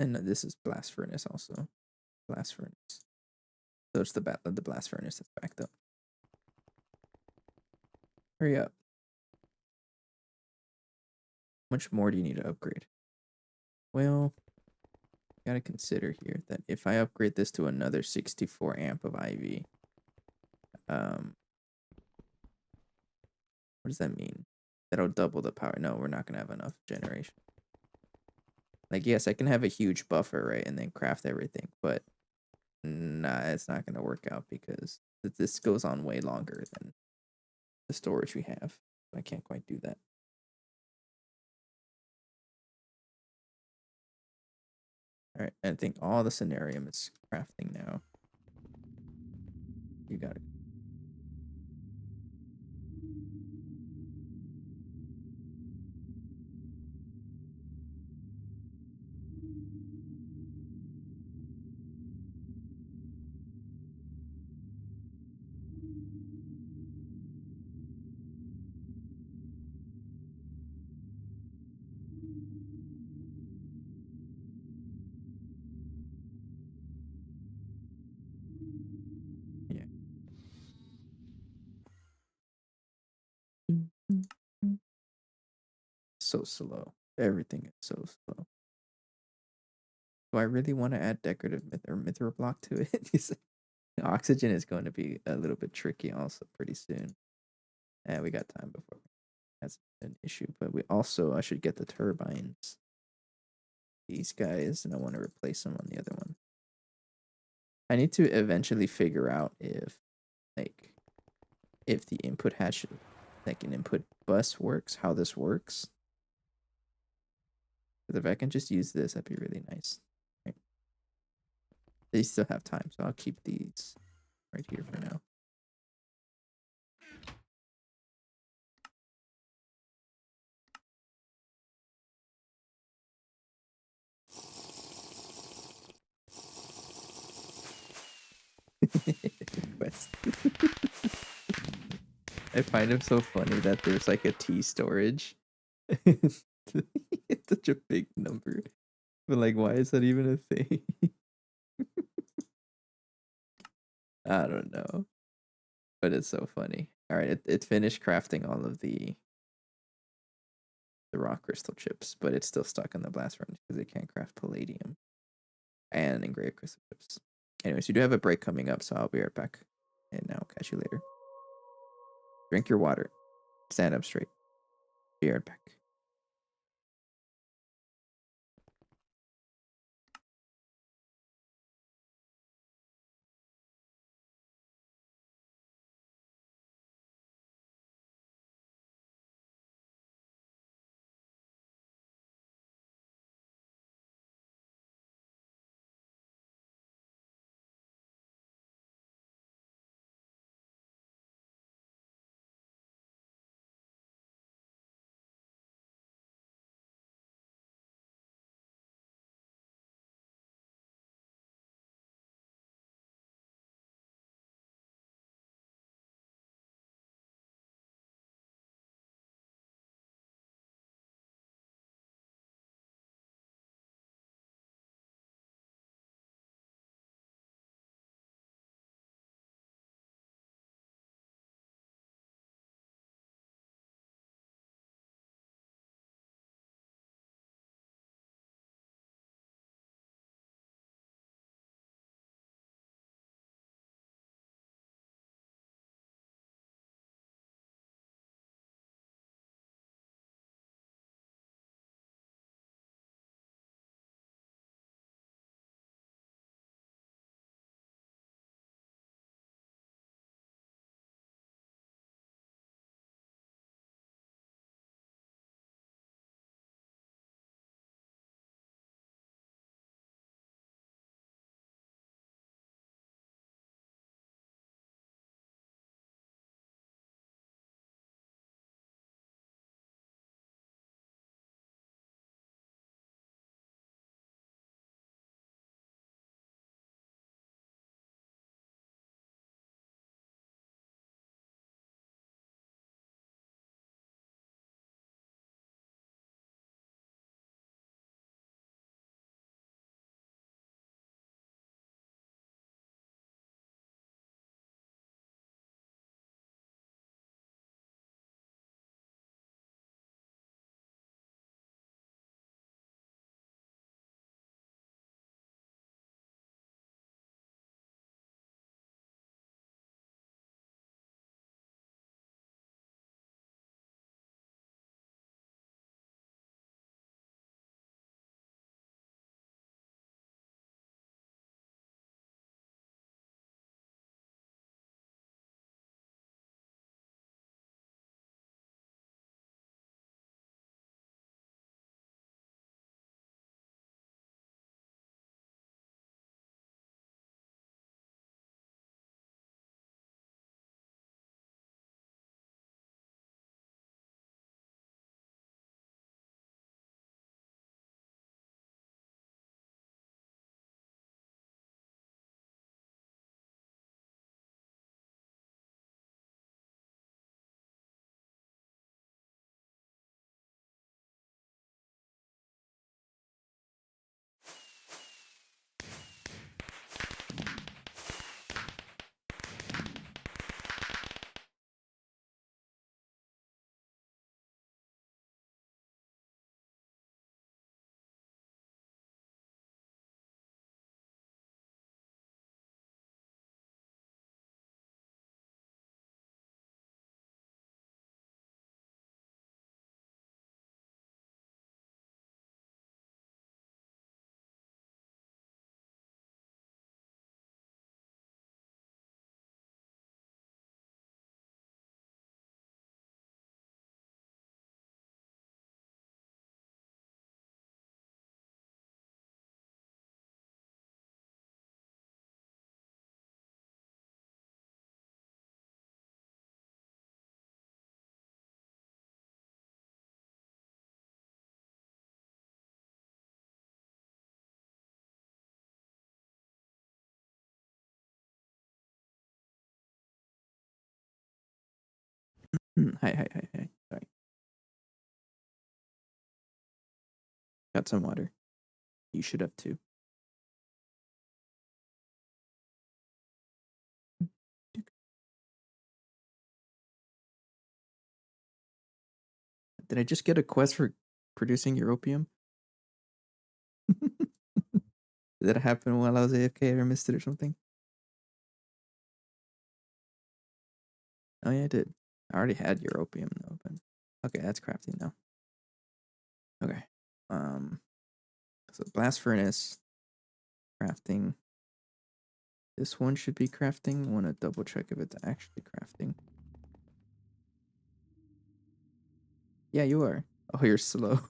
And this is blast furnace also. Blast furnace. So it's the blast furnace that's backed up. Hurry up. How much more do you need to upgrade? Well, you gotta consider here that if I upgrade this to another 64 amp of IV, what does that mean? That'll double the power. No, we're not gonna have enough generation. Like, yes, I can have a huge buffer, right, and then craft everything, but nah, it's not gonna work out because this goes on way longer than the storage we have. I can't quite do that. All right, I think all the scenarium is crafting now. You got it. Yeah. So slow. Everything is so slow. Do I really want to add decorative mithril block to it? Oxygen is going to be a little bit tricky also pretty soon. And we got time before that's an issue. But we also I should get the turbines. These guys, and I want to replace them on the other one. I need to eventually figure out like if the input hatch like an input bus works, how this works. Because if I can just use this, that'd be really nice. Right. They still have time, so I'll keep these right here for now. Quest. I find it so funny that there's like a T storage. It's such a big number. But like, why is that even a thing? I don't know. But it's so funny. All right, it finished crafting all of the rock crystal chips, but it's still stuck in the blast furnace because it can't craft palladium and engraved crystal chips. Anyways, you do have a break coming up, so I'll be right back. And now I'll catch you later. Drink your water. Stand up straight. Be right back. Hi. Sorry. Got some water. You should have too. Did I just get a quest for producing europium? Did that happen while I was AFK or missed it or something? Oh yeah, I did. I already had europium though, but okay, that's crafting now. Okay. Um so blast furnace, crafting. This one should be crafting. I want to double check if it's actually crafting. Yeah, you are. Oh, you're slow.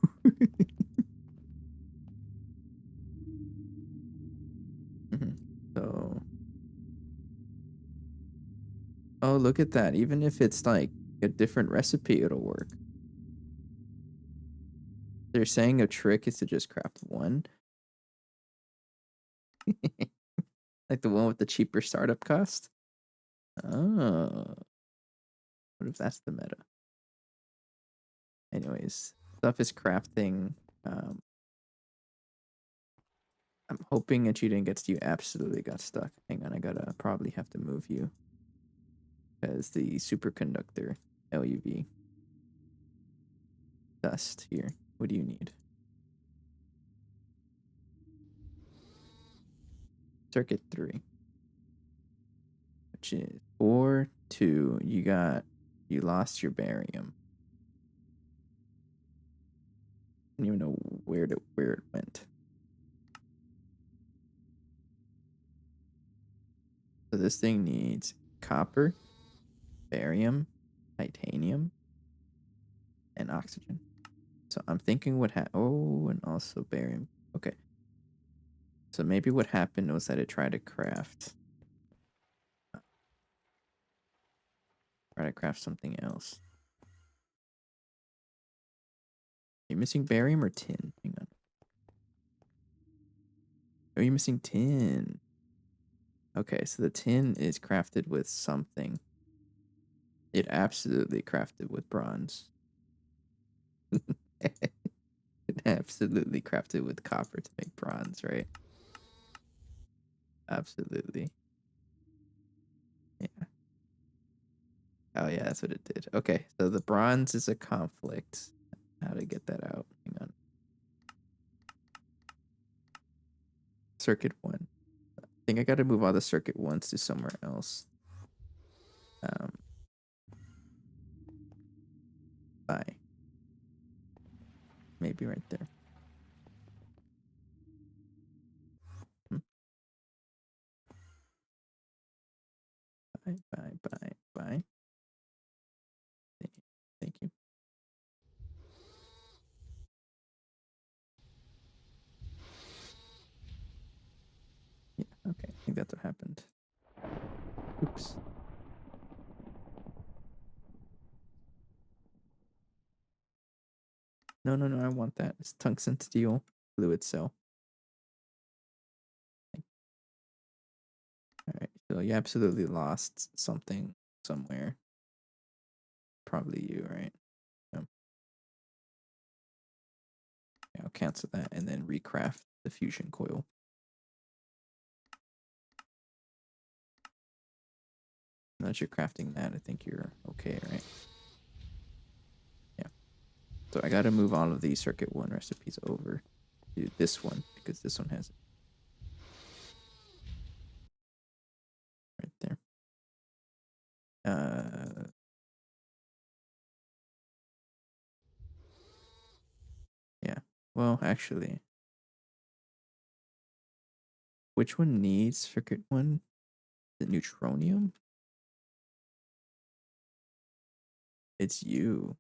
So, oh, look at that. Even if it's like a different recipe, it'll work. They're saying a trick is to just craft one. Like the one with the cheaper startup cost. Oh, what if that's the meta? Anyways, stuff is crafting. Um, I'm hoping a cheating gets you absolutely got stuck. Hang on, I gotta probably have to move you as the superconductor LUV dust here. What do you need? Circuit 3, which is 4, 2. You lost your barium. I don't even know where it went. So this thing needs copper, barium, titanium, and oxygen. So I'm thinking oh, and also barium. Okay. So maybe what happened was that it tried to craft something else. Are you missing barium or tin? Hang on. Are you missing tin? Okay, so the tin is crafted with something. It absolutely crafted with bronze. It absolutely crafted with copper to make bronze, right? Absolutely. Yeah. Oh yeah, that's what it did. Okay, so the bronze is a conflict. How to get that out? Hang on. Circuit 1. I think I got to move all the circuit 1s to somewhere else. Um, bye. Maybe right there. Hmm. Bye. Thank you. Yeah, okay. I think that's what happened. Oops. No, I want that. It's tungsten steel fluid cell. All right, so you absolutely lost something somewhere. Probably you, right? Yeah. Yeah, I'll cancel that and then recraft the fusion coil. Now that you're crafting that, I think you're okay, right? Yeah. So I gotta move all of these circuit 1 recipes over to this one because this one has it right there. Yeah. Well, actually, which one needs circuit 1? The neutronium? It's you.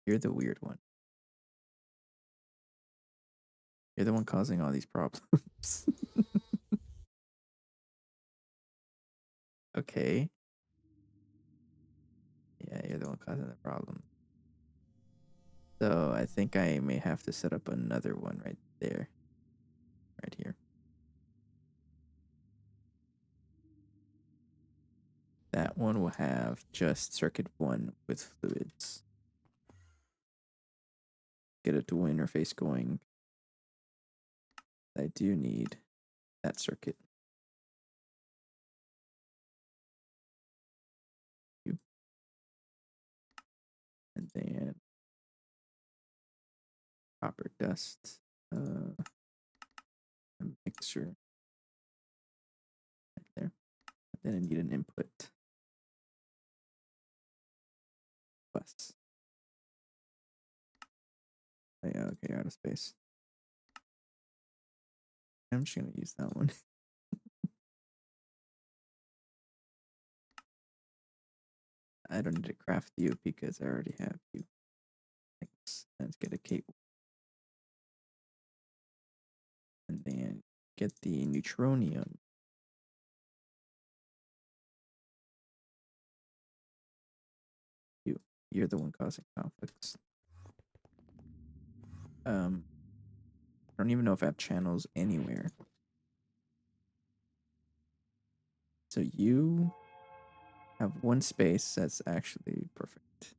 You're the weird one. You're the one causing all these problems. Okay. Yeah, you're the one causing the problem. So I think I may have to set up another one right there. Right here. That That one will have just circuit 1 with fluids. Get a dual interface going. I do need that circuit. And then copper dust, a mixer right there. Then I need an input bus. Oh, yeah, okay, out of space. I'm just gonna use that one. I don't need to craft you because I already have you. Let's get a cable. And then get the neutronium. You're the one causing conflicts. I don't even know if I have channels anywhere. So you have one space that's actually perfect.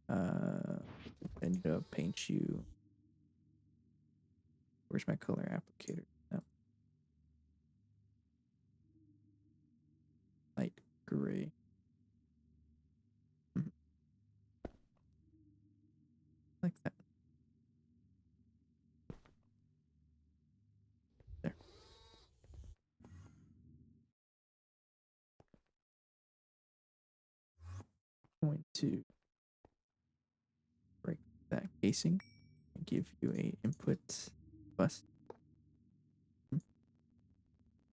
I need to paint you. Where's my color applicator? No. Light gray. Like that. There. Going to break that casing and give you a input bus.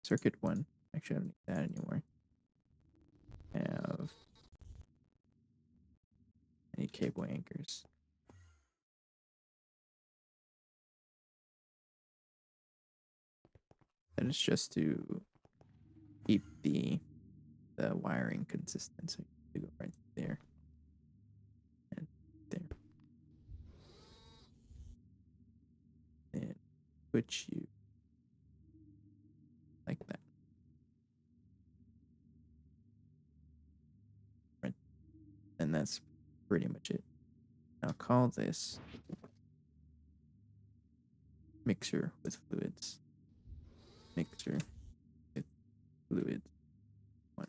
Circuit 1. Actually, I don't need that anymore. Have any cable anchors. And it's just to keep the wiring consistent. So you go right there and there. And put you like that. Right. And that's pretty much it. Now call this mixer with fluids. Mixer with fluids. 1.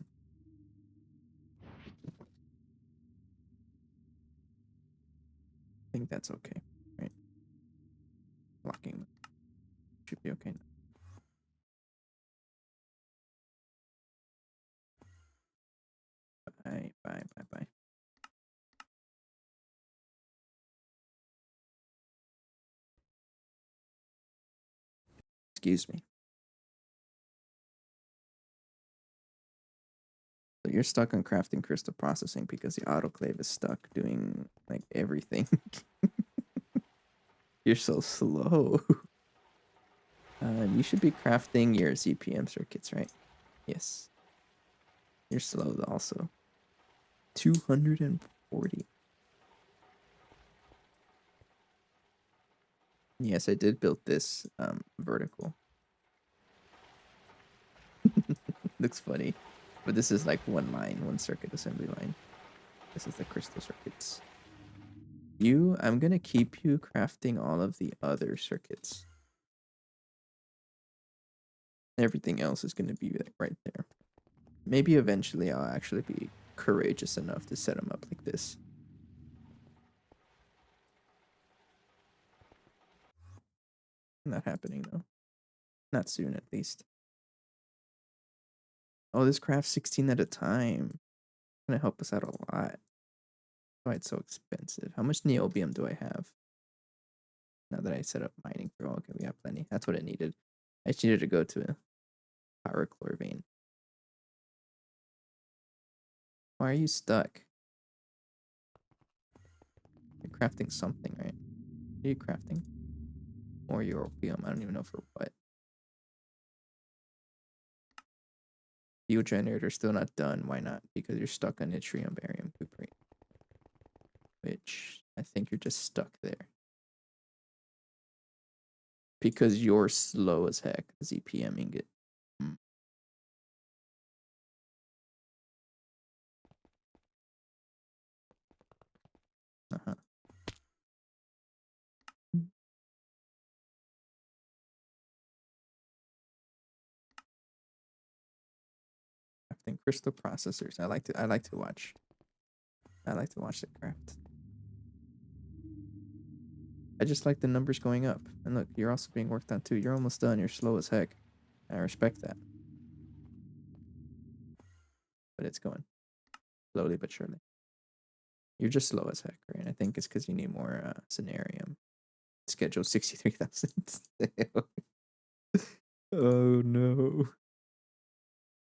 I think that's okay, right? Locking should be okay now. Bye. Excuse me. So you're stuck on crafting crystal processing because the autoclave is stuck doing like everything. You're so slow. You should be crafting your ZPM circuits, right? Yes. You're slow also. 240. Yes, I did build this vertical. Looks funny. But this is like one line, one circuit assembly line. This is the crystal circuits. I'm gonna keep you crafting all of the other circuits. Everything else is gonna be like right there. Maybe eventually I'll actually be courageous enough to set them up like this. Not happening though. Not soon at least. Oh, this crafts 16 at a time. It's gonna help us out a lot. Why it's so expensive. How much niobium do I have? Now that I set up mining for okay, we have plenty. That's what I needed. I just needed to go to a pyrochlore vein. Why are you stuck? You're crafting something, right? What are you crafting? Or your opium? I don't even know for what. Fuel generator still not done. Why not? Because you're stuck on yttrium barium cuprate. Which I think you're just stuck there. Because you're slow as heck, ZPMing it. crafting crystal processors. I like to watch. I like to watch the craft. I just like the numbers going up. And look, you're also being worked on too. You're almost done. You're slow as heck. I respect that. But it's going slowly but surely. You're just slow as heck, right? I think it's because you need more scenarium. Schedule 63,000. Oh no.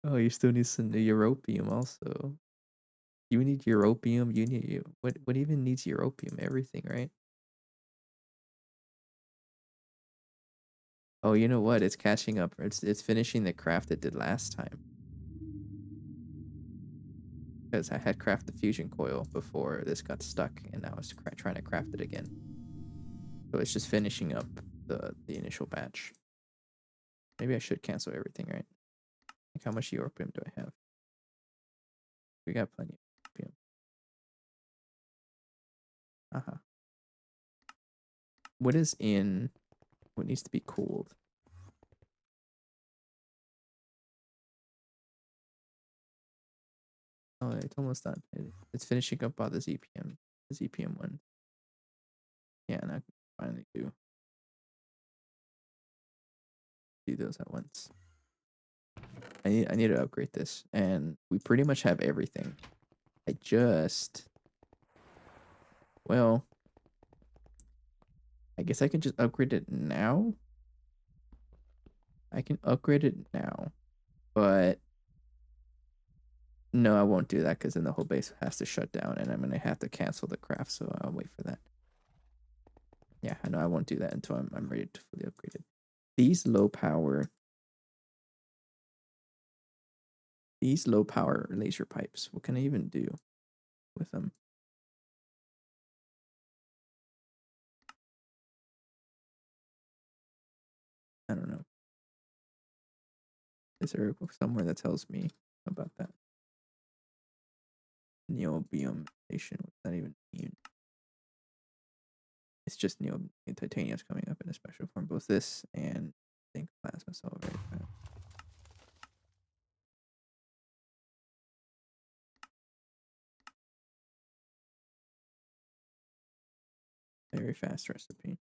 Oh, you still need some europium also. You need europium. You need you. What even needs europium? Everything, right? Oh, you know what? It's catching up. It's finishing the craft it did last time. Because I had craft the fusion coil before this got stuck, and I was trying to craft it again. So it's just finishing up the initial batch. Maybe I should cancel everything, right? Like, how much europium do I have? We got plenty of europium. Uh-huh. What is in what needs to be cooled? Oh, it's almost done. It's finishing up all the ZPM one. Yeah, and I can finally do those at once. I need to upgrade this, and we pretty much have everything. Well, I guess I can just upgrade it now. I can upgrade it now, but no, I won't do that because then the whole base has to shut down, and I'm gonna have to cancel the craft. So I'll wait for that. Yeah, I know I won't do that until I'm ready to fully upgrade it. These low power laser pipes. What can I even do with them? I don't know. Is there somewhere that tells me about that? Niobium station. What's that even mean? It's just neo titanium's coming up in a special form. Both this and zinc plasma, so very fast. Very fast recipe.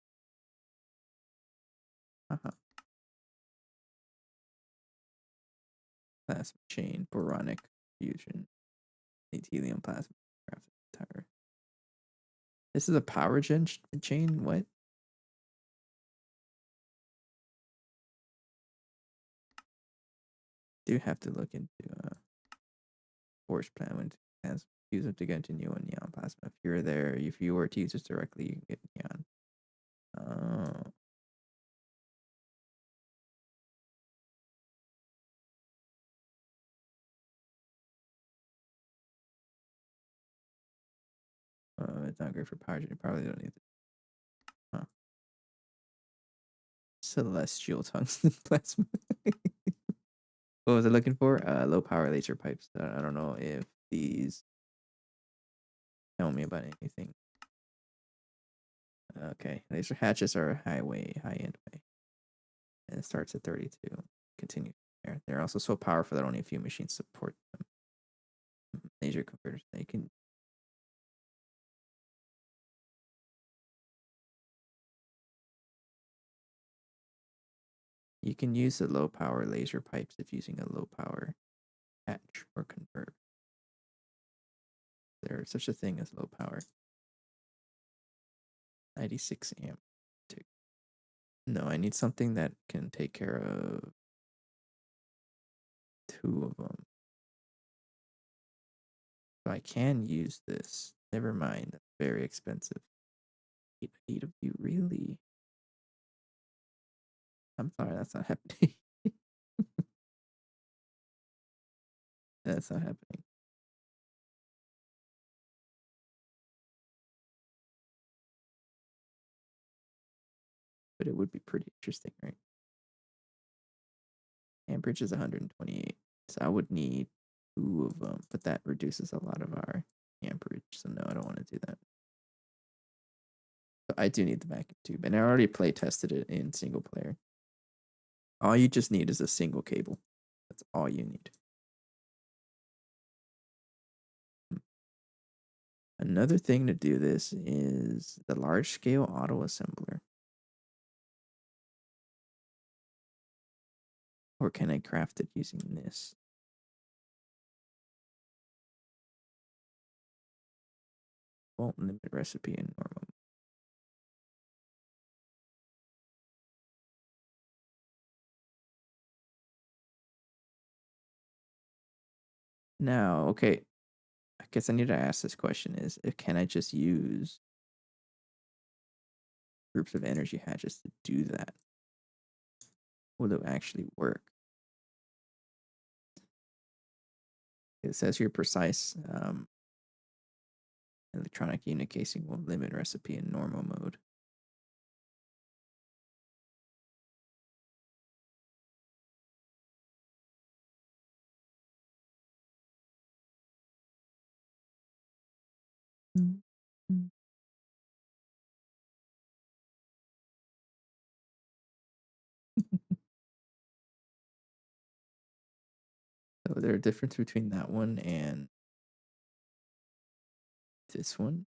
Uh-huh. Plasma chain, boronic fusion, helium plasma tire. This is a power gen chain. What? Do have to look into force plan when has use it to get into neon plasma. If you're there, if you were to use this directly, you can get neon. Oh. It's not great for power gen. You probably don't need it. Huh. Celestial tungsten plasma. What was I looking for? Low power laser pipes. I don't know if these tell me about anything. Okay, laser hatches are a high end way, and it starts at 32. Continue there. They're also so powerful that only a few machines support them. Laser converters. They can. You can use the low power laser pipes if using a low power hatch or convert. There's such a thing as low power. 96 amp. No, I need something that can take care of two of them. So I can use this. Never mind. That's very expensive. Eight of you, really? I'm sorry, that's not happening. That's not happening. But it would be pretty interesting, right? Amperage is 128. So I would need two of them, but that reduces a lot of our amperage. So no, I don't want to do that. So I do need the vacuum tube, and I already play tested it in single player. All you just need is a single cable. That's all you need. Another thing to do this is the large scale auto assembler. Or can I craft it using this? Won't limit recipe in normal. Now, okay, I guess I need to ask this question is, can I just use groups of energy hatches to do that? Will it actually work? It says here precise electronic unit casing will limit recipe in normal mode. So there's a difference between that one and this one.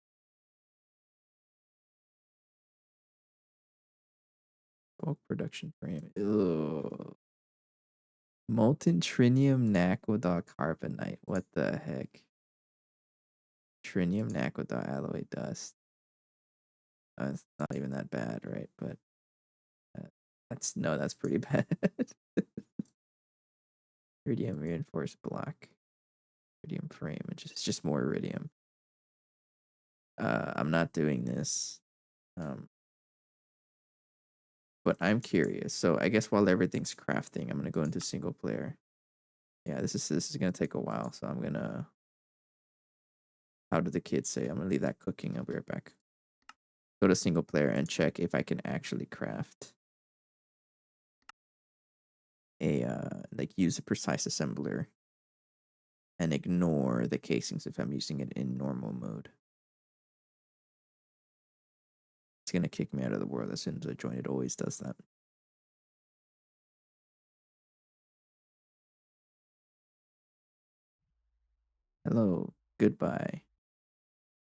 Bulk production frame. Ugh. Molten trinium naquidot carbonite. What the heck? Trinium naquidot alloy dust. It's not even that bad, right? But that's pretty bad. Iridium reinforced block. Iridium frame. It's just more iridium. I'm not doing this. But I'm curious. So I guess while everything's crafting, I'm gonna go into single player. Yeah, this is gonna take a while, so I'm gonna. How did the kids say? I'm gonna leave that cooking. I'll be right back. Go to single player and check if I can actually craft a like use a precise assembler and ignore the casings if I'm using it in normal mode. It's gonna kick me out of the world as soon as I join. It always does that. Hello, goodbye.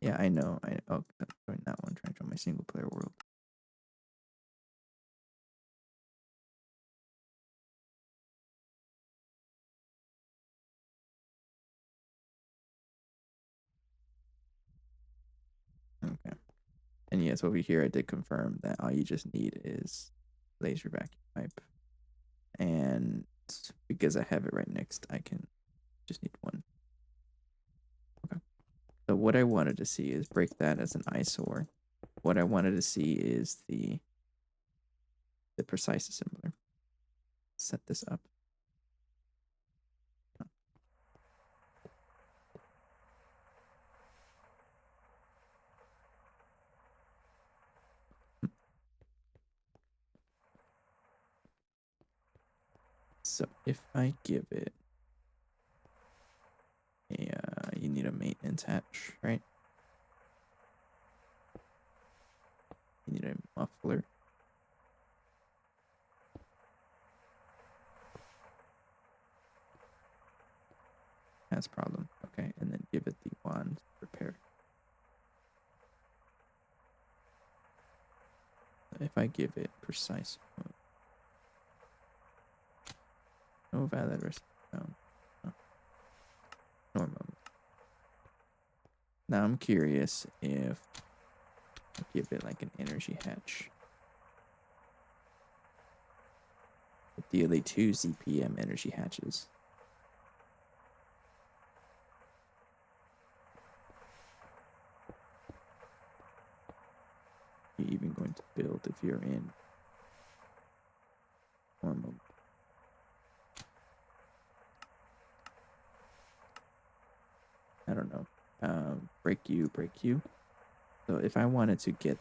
Yeah, I know. Oh, join that one. Trying to join my single player world. Okay. And yes, over here I did confirm that all you just need is laser vacuum pipe. And because I have it right next, I can just need one. Okay. So what I wanted to see is break that as an eyesore. What I wanted to see is the precise assembler. Set this up. So if I give it a, you need a maintenance hatch, right? You need a muffler. Has problem. Okay, and then give it the wand repair. If I give it precise mode, no valid recipe found. Normal. Now I'm curious if I give it like an energy hatch. Ideally 2 ZPM energy hatches. You're even going to build if you're in normal. I don't know. Break you. So if I wanted to get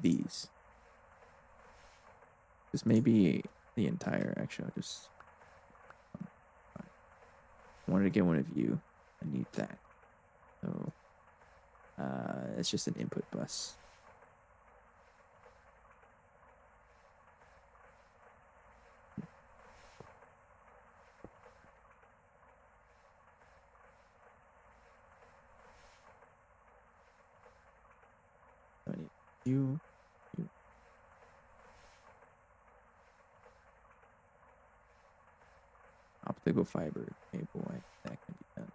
these, just maybe the entire. Actually, I'll just. I wanted to get one of you. I need that. So, it's just an input bus. You. You. Optical fiber cable. That can be done.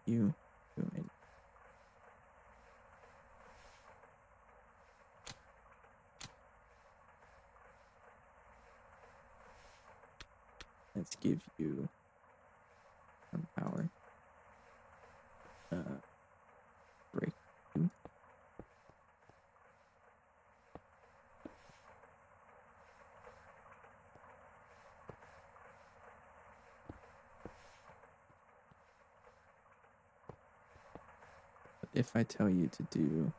You. You. Let's give you some power. Break two. But if I tell you to do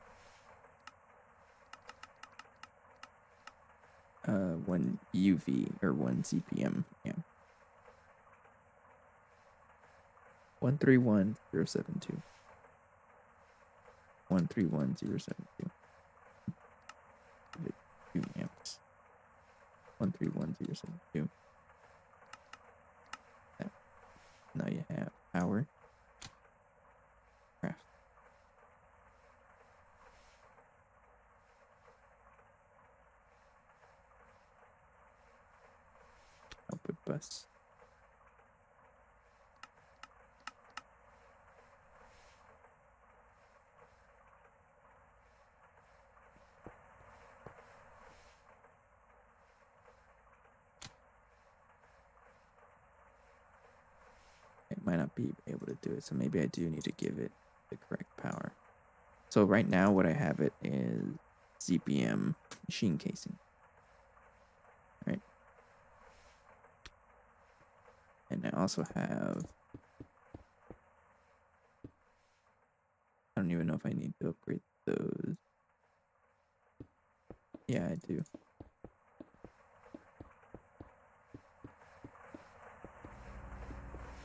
1 UV or 1 ZPM, yeah. 131072. 131072. 2 amps. 131072. Now you have power. Craft. Output bus. It might not be able to do it, so maybe I do need to give it the correct power. So right now what I have it is ZPM machine casing. Right. And I also have, I don't even know if I need to upgrade those. Yeah, I do.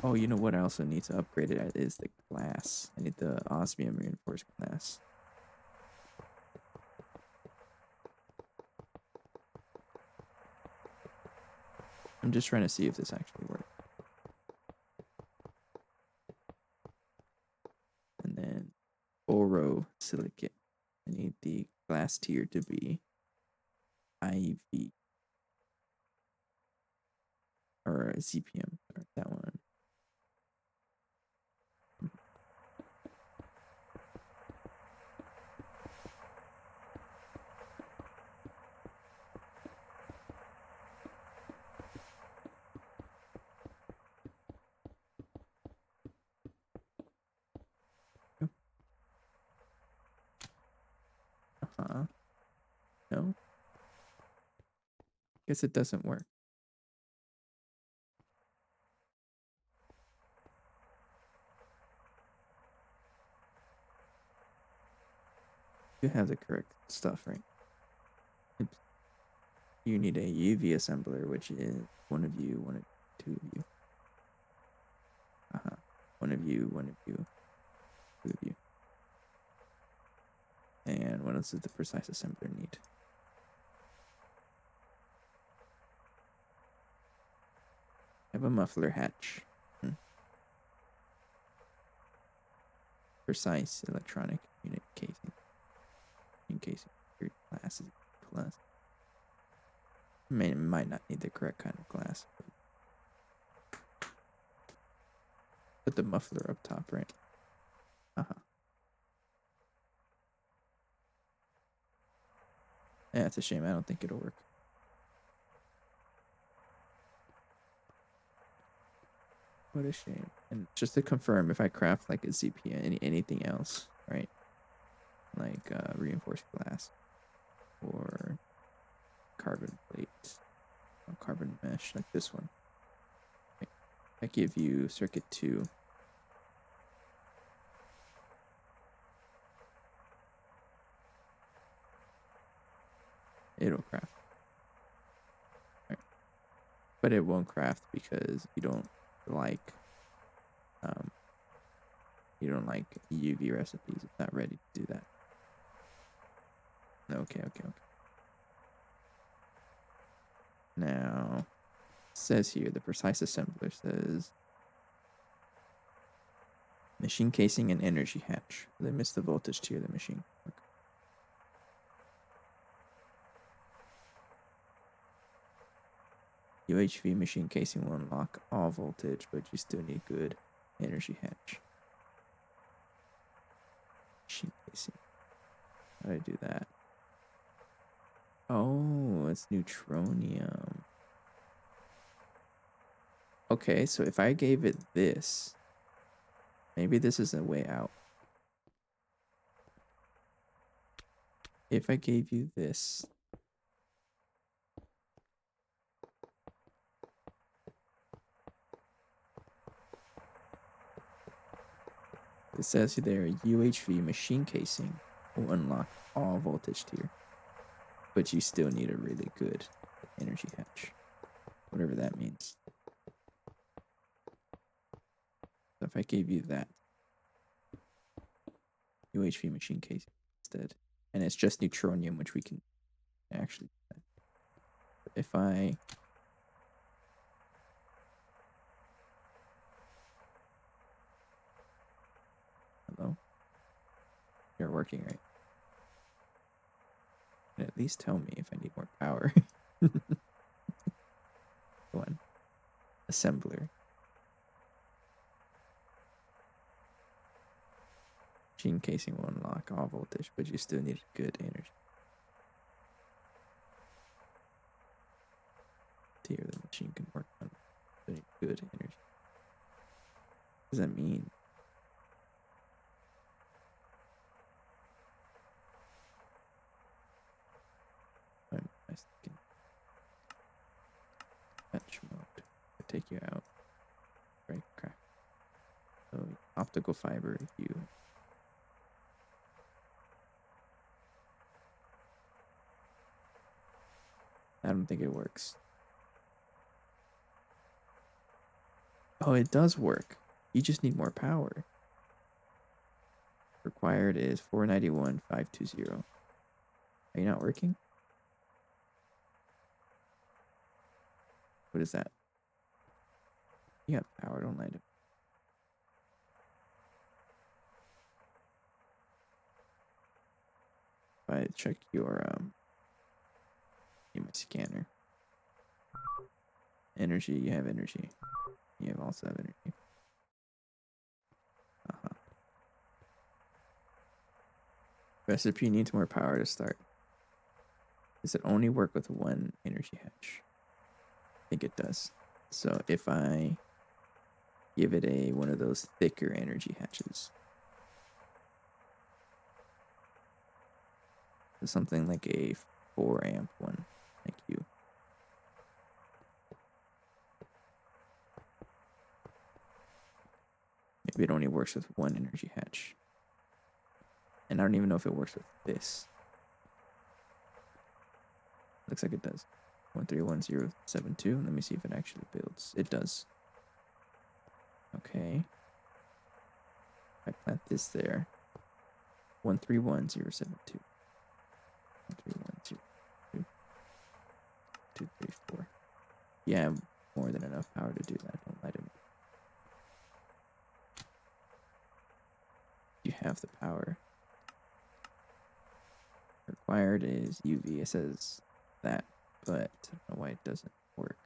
Oh, you know what I also need to upgrade it at is the glass. I need the osmium reinforced glass. I'm just trying to see if this actually works. And then borosilicate. I need the glass tier to be IV or ZPM. Or that one. No. Guess it doesn't work. You have the correct stuff, right? You need a UV assembler, which is one of you, two of you. One of you, two of you. And what else does the precise assembler need? I have a muffler hatch. Precise electronic unit casing. In case your glass is plus. Might not need the correct kind of glass. Put the muffler up top, right? Yeah, it's a shame. I don't think it'll work. What a shame. And just to confirm, if I craft like a ZPN, anything else, right? Like reinforced glass or carbon plate or carbon mesh like this one. Right. I give you circuit 2. It'll craft. Right. But it won't craft because you don't like UV recipes. It's not ready to do that. Okay. Now, it says here, the precise assembler says machine casing and energy hatch. They missed the voltage tier of the machine. Okay. UHV machine casing will unlock all voltage, but you still need good energy hatch. Machine casing. How do I do that? Oh, it's neutronium. Okay, so if I gave it this, maybe this is a way out. If I gave you this, it says there UHV machine casing will unlock all voltage tier, but you still need a really good energy hatch, whatever that means. So if I gave you that UHV machine casing instead, and it's just neutronium, which we can actually do that. If I hello, you're working right. And at least tell me if I need more power. One assembler. Machine casing will unlock all voltage, but you still need good energy. Tier the machine can work on good energy. What does that mean? I'm thinking fetch mode. I take you out. Right, crack. So optical fiber, you. I don't think it works. Oh, it does work. You just need more power. Required is 491,520. Are you not working? What is that? You have power, don't lie to me. If I check your my scanner. Energy, you have energy. You also have energy. Recipe needs more power to start. Does it only work with one energy hatch? I think it does. So if I give it one of those thicker energy hatches, so something like a 4 amp one, like you. Maybe it only works with one energy hatch. And I don't even know if it works with this. Looks like it does. 131072. Let me see if it actually builds. It does. Okay. I plant this there. 131072. 131072. 234. Yeah, I have more than enough power to do that. Don't lie to me. You have the power. Required is UV. It says that, but I don't know why it doesn't work.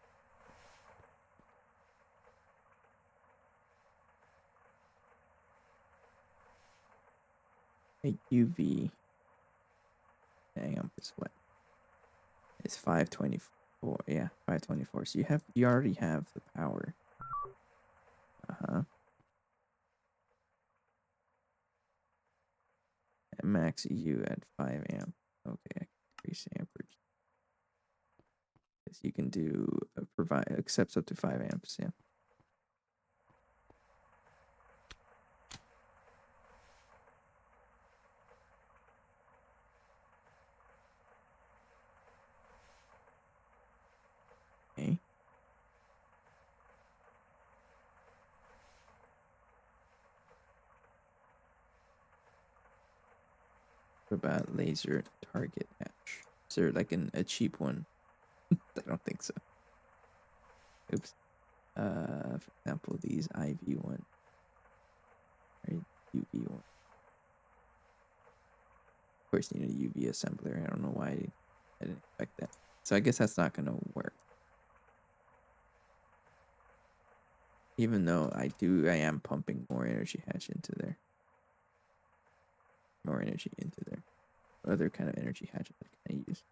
A UV amp is what? It's 524. Yeah, 524. So you already have the power. And max EU at 5 amp. Okay, increase amperage. Yes, you can do provide accepts up to 5 amps. Yeah. Okay. What about laser target hatch? Is there like a cheap one? I don't think so. Oops. For example, these IV one. Right? UV one. Of course, you need a UV assembler. I don't know why I didn't expect that. So I guess that's not gonna work. Even though I am pumping more energy hatch into there. More energy into there. Other kind of energy hatches I can use.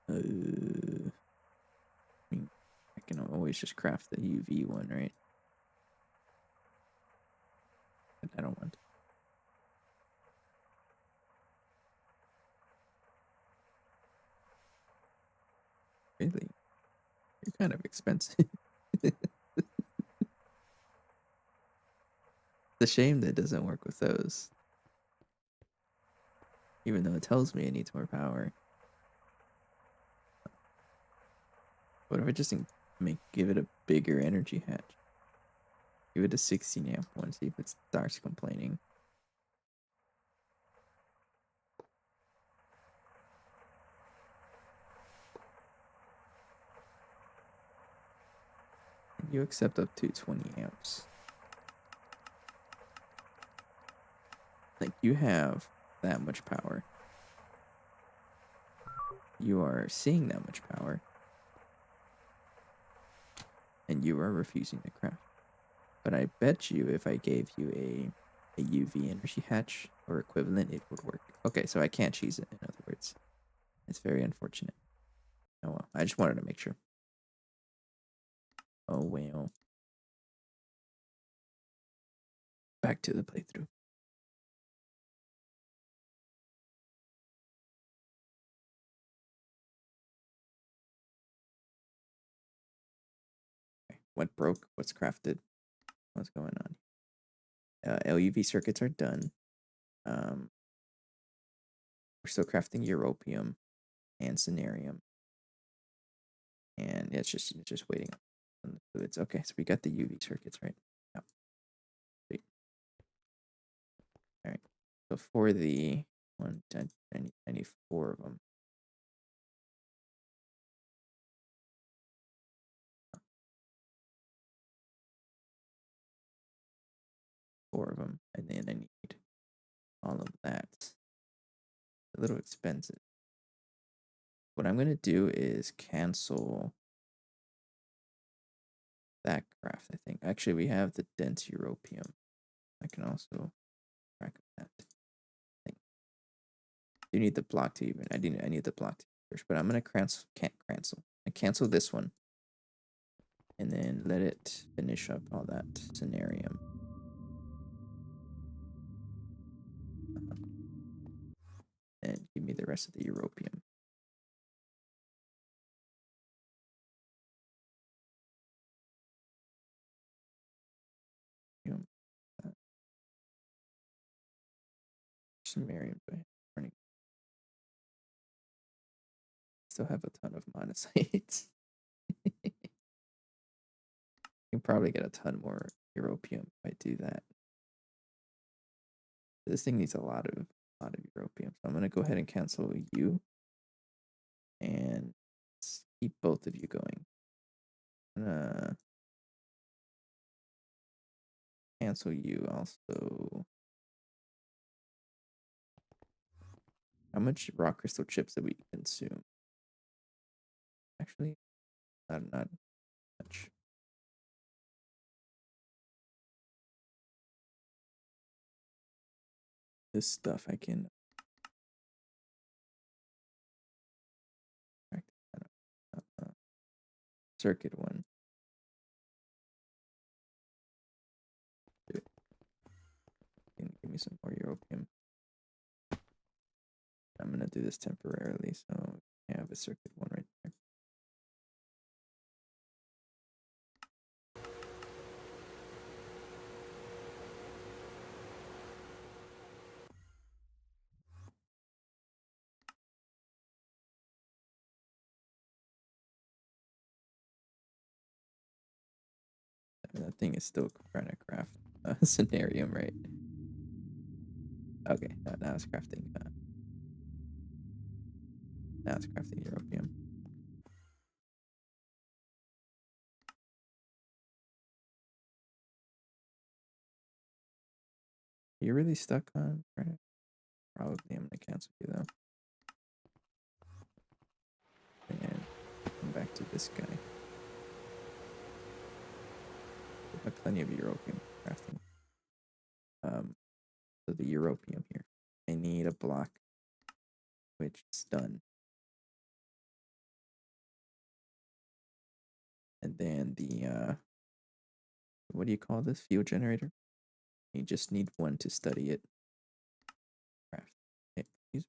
I mean, I can always just craft the UV one, right? But I don't want to. Really? You're kind of expensive. It's a shame that doesn't work with those. Even though it tells me it needs more power. What if I just give it a bigger energy hatch? Give it a 16 amp one, see if it starts complaining. You accept up to 20 amps. Like, you have that much power. You are seeing that much power. And you are refusing to craft. But I bet you if I gave you a UV energy hatch or equivalent, it would work. Okay, so I can't cheese it, in other words. It's very unfortunate. Oh well, I just wanted to make sure. Oh well. Back to the playthrough. Okay. What broke? What's crafted? What's going on? LUV circuits are done. We're still crafting europium and cenarium. And it's just waiting on the fluids. Okay, so we got the UV circuits, right? Yeah. Sweet. All right. So for the 94 of them. 4 of them, and then I need all of that. A little expensive. What I'm gonna do is cancel that craft, I think. Actually, we have the dense europium. I can also track that. I do need the block to even. I need the block to first, but I'm gonna cancel. I cancel this one, and then let it finish up all that cenarium. And give me the rest of the europium. Cenarium, but running. Still have a ton of monosites. You can probably get a ton more europium if I do that. This thing needs a lot of europium, so I'm gonna go ahead and cancel you, and keep both of you going. I'm gonna cancel you also. How much rock crystal chips did we consume? Actually, not much. This stuff I can circuit one. Do it. Give me some more europium. I'm gonna do this temporarily, so I have a circuit one right there. That thing is still trying to craft a cenarium, right? Okay, now it's crafting. Now it's crafting europium. You're really stuck on. Probably I'm gonna cancel you though. this guy. I have plenty of europium crafting. So the europium here. I need a block, which is done. And then the what do you call this? Fuel generator. You just need one to study it. Craft. Okay, please.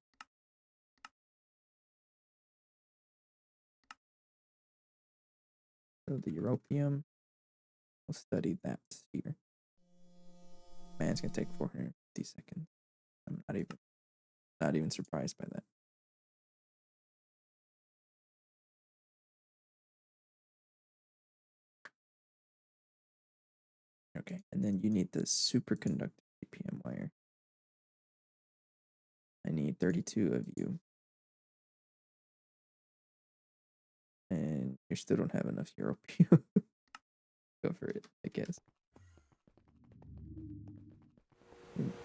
So the europium. We'll study that here. Man, it's gonna take 450 seconds. I'm not even surprised by that. Okay, and then you need the superconductor APM wire. I need 32 of you. And you still don't have enough europium. Go for it, I guess.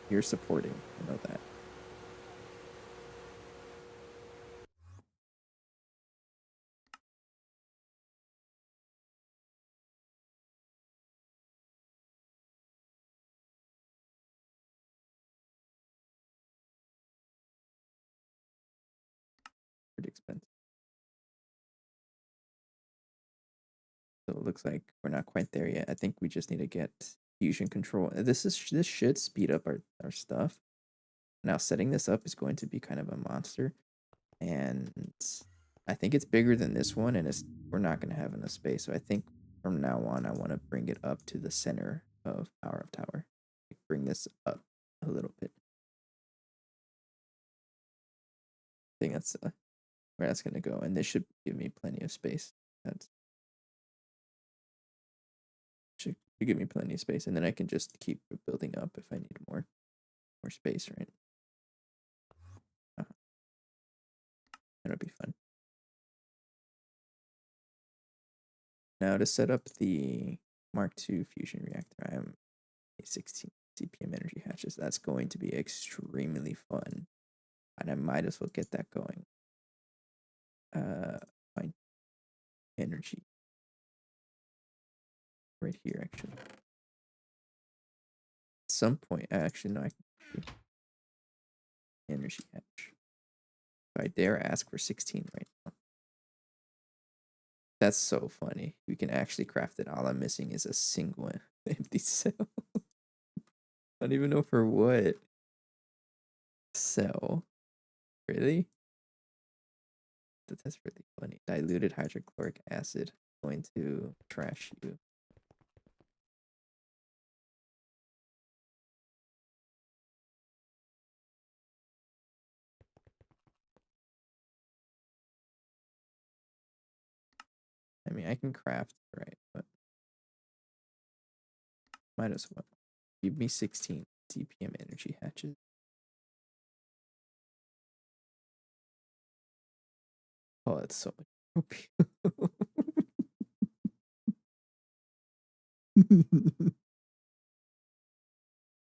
You're supporting, I know that. Pretty expensive. So it looks like we're not quite there yet. I think we just need to get fusion control. This should speed up our stuff. Now setting this up is going to be kind of a monster. And I think it's bigger than this one, and we're not going to have enough space. So I think from now on, I want to bring it up to the center of Power of Tower. Bring this up a little bit. I think that's where that's going to go, and this should give me plenty of space. That should give me plenty of space, and then I can just keep building up if I need more space, right? That'll be fun. Now to set up the Mark II fusion reactor, I am a 16 CPM energy hatches. That's going to be extremely fun, and I might as well get that going. My energy right here, actually. At some point, actually, no, I can energy hatch. So I dare ask for 16 right now. That's so funny. We can actually craft it. All I'm missing is a single empty cell. I don't even know for what. Cell. Really? That's really funny. Diluted hydrochloric acid. Going to trash you. I mean, I can craft, right? But might as well. Give me 16 DPM energy hatches. Oh, that's so much.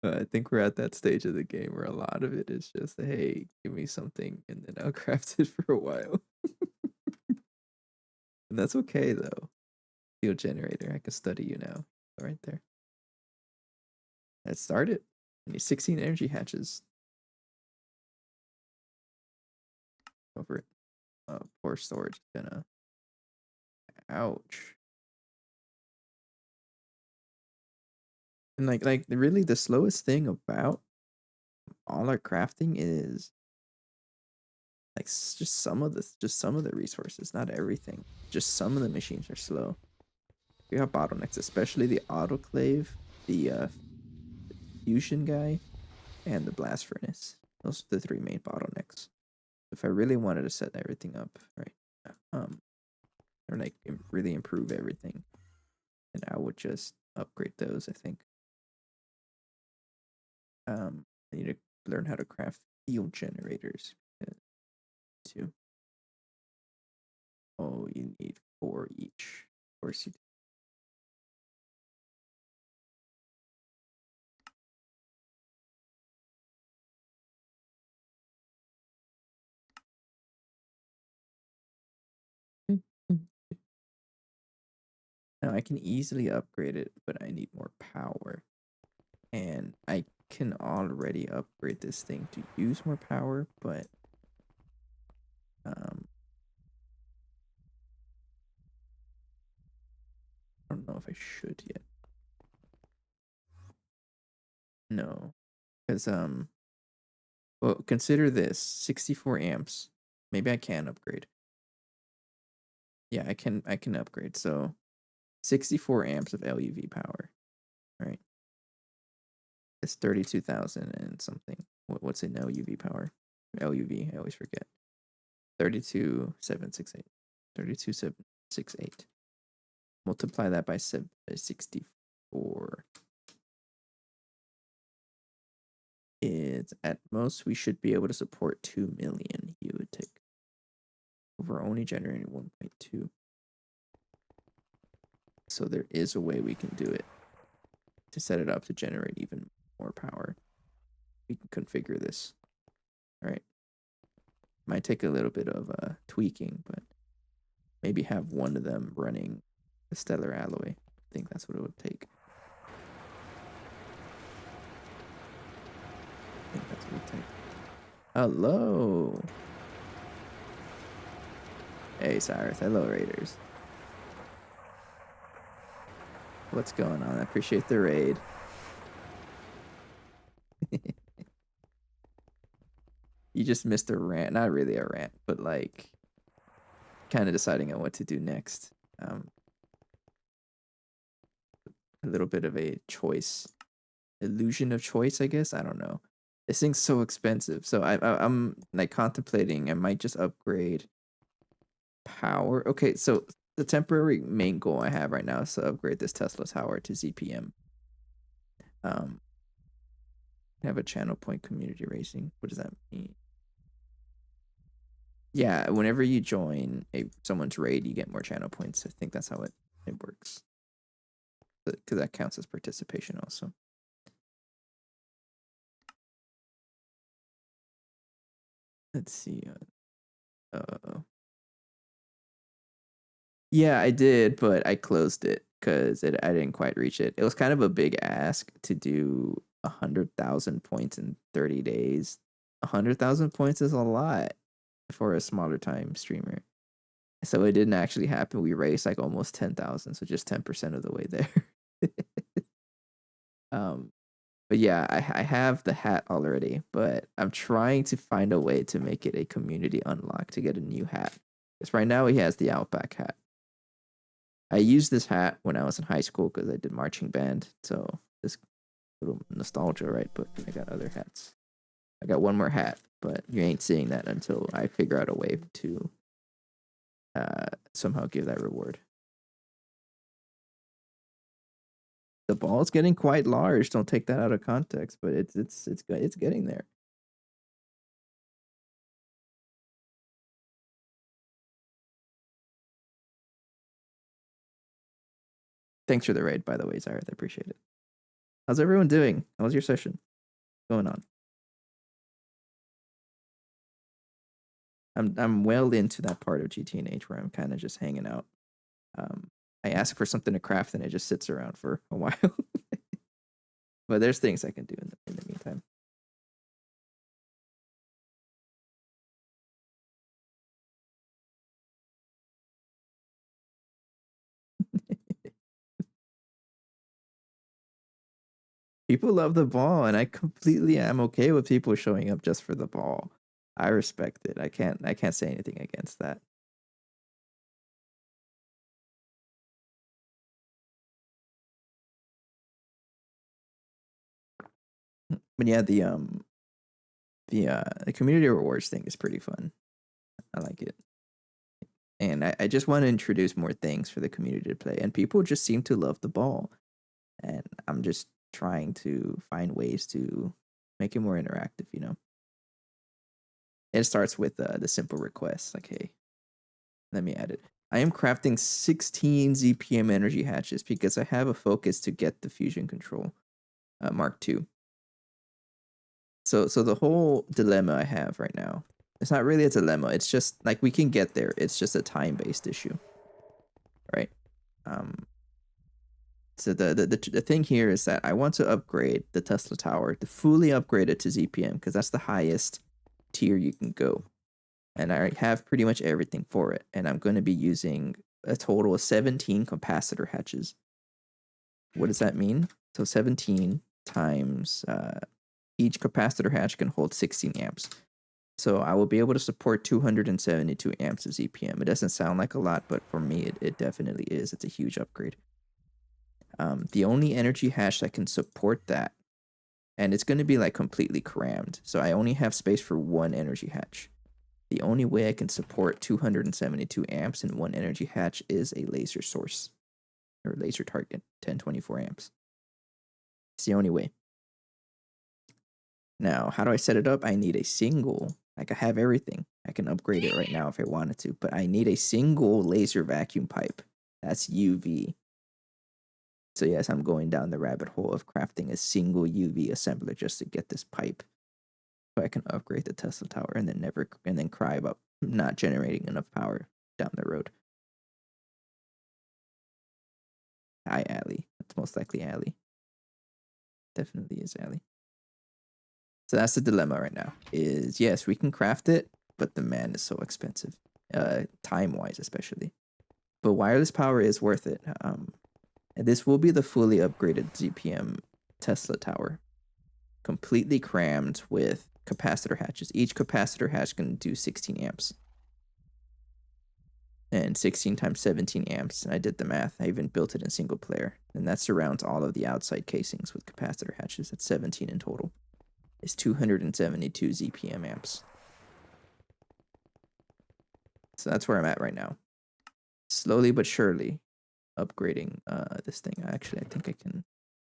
I think we're at that stage of the game where a lot of it is just, hey, give me something, and then I'll craft it for a while. And that's okay, though. Field generator, I can study you now. Right there. Let's start it. I need 16 energy hatches. Over it. Poor storage is gonna. Ouch. And like really, the slowest thing about all our crafting is like just some of the resources, not everything. Just some of the machines are slow. We have bottlenecks, especially the autoclave, the fusion guy, and the blast furnace. Those are the three main bottlenecks. If I really wanted to set everything up right, or like really improve everything, then I would just upgrade those. I think. I need to learn how to craft field generators too. Oh, you need 4 each. Of course you do. Now I can easily upgrade it, but I need more power. And I can already upgrade this thing to use more power, but I don't know if I should yet. No. Because well, consider this 64 amps. Maybe I can upgrade. Yeah, I can upgrade. So 64 amps of LUV power. Right. It's 32,000 and something. What's an LUV power? LUV, I always forget. 32,768. 32,768. Multiply that by 64. It's at most we should be able to support 2 million, you would take. We're only generating 1.2. So there is a way we can do it to set it up to generate even more power. We can configure this. All right. Might take a little bit of tweaking, but maybe have one of them running the stellar alloy. I think that's what it would take. I think that's what it would take. Hello. Hey, Cyrus. Hello, Raiders. What's going on? I appreciate the raid. You just missed a rant. Not really a rant, but like kind of deciding on what to do next. A little bit of a choice. Illusion of choice, I guess. I don't know. This thing's so expensive. So I'm like contemplating I might just upgrade power. Okay, so the temporary main goal I have right now is to upgrade this Tesla tower to ZPM. Have a channel point community racing. What does that mean? Yeah, whenever you join someone's raid, you get more channel points. I think that's how it works. Because that counts as participation also. Let's see. Yeah, I did, but I closed it because I didn't quite reach it. It was kind of a big ask to do 100,000 points in 30 days. 100,000 points is a lot for a smaller time streamer. So it didn't actually happen. We raced like almost 10,000, so just 10% of the way there. But yeah, I have the hat already, but I'm trying to find a way to make it a community unlock to get a new hat. Because right now he has the Outback hat. I used this hat when I was in high school because I did marching band, so this little nostalgia, right? But I got other hats. I got one more hat, but you ain't seeing that until I figure out a way to somehow give that reward. The ball's getting quite large. Don't take that out of context, but it's getting there. Thanks for the raid, by the way, Zyrith. I appreciate it. How's everyone doing? How's your session going on? I'm well into that part of GTNH where I'm kind of just hanging out. I ask for something to craft and it just sits around for a while. But there's things I can do in the meantime. People love the ball, and I completely am okay with people showing up just for the ball. I respect it. I can't say anything against that. But yeah, the community rewards thing is pretty fun. I like it. And I just want to introduce more things for the community to play. And people just seem to love the ball. And I'm just trying to find ways to make it more interactive, you know? It starts with the simple request, like, hey, let me add it. I am crafting 16 ZPM energy hatches because I have a focus to get the fusion control Mark II. So the whole dilemma I have right now, it's not really a dilemma. It's just like we can get there. It's just a time-based issue, right? So the thing here is that I want to upgrade the Tesla Tower to fully upgrade it to ZPM because that's the highest tier you can go. And I have pretty much everything for it. And I'm going to be using a total of 17 capacitor hatches. What does that mean? So 17 times each capacitor hatch can hold 16 amps. So I will be able to support 272 amps of ZPM. It doesn't sound like a lot, but for me, it definitely is. It's a huge upgrade. The only energy hatch that can support that, and it's going to be like completely crammed. So I only have space for one energy hatch. The only way I can support 272 amps in one energy hatch is a laser source or laser target, 1024 amps. It's the only way. Now, how do I set it up? I need a single, like I have everything. I can upgrade it right now if I wanted to, but I need a single laser vacuum pipe. That's UV. So yes, I'm going down the rabbit hole of crafting a single UV assembler just to get this pipe. So I can upgrade the Tesla Tower and then cry about not generating enough power down the road. Hi, Allie. That's most likely Allie. Definitely is Allie. So that's the dilemma right now. Is yes, we can craft it, but the man is so expensive, time-wise especially. But wireless power is worth it. And this will be the fully upgraded ZPM Tesla Tower, completely crammed with capacitor hatches. Each capacitor hatch can do 16 amps. And 16 times 17 amps. And I did the math. I even built it in single player. And that surrounds all of the outside casings with capacitor hatches. That's 17 in total. It's 272 ZPM amps. So that's where I'm at right now. Slowly but surely upgrading this thing. Actually, I think I can...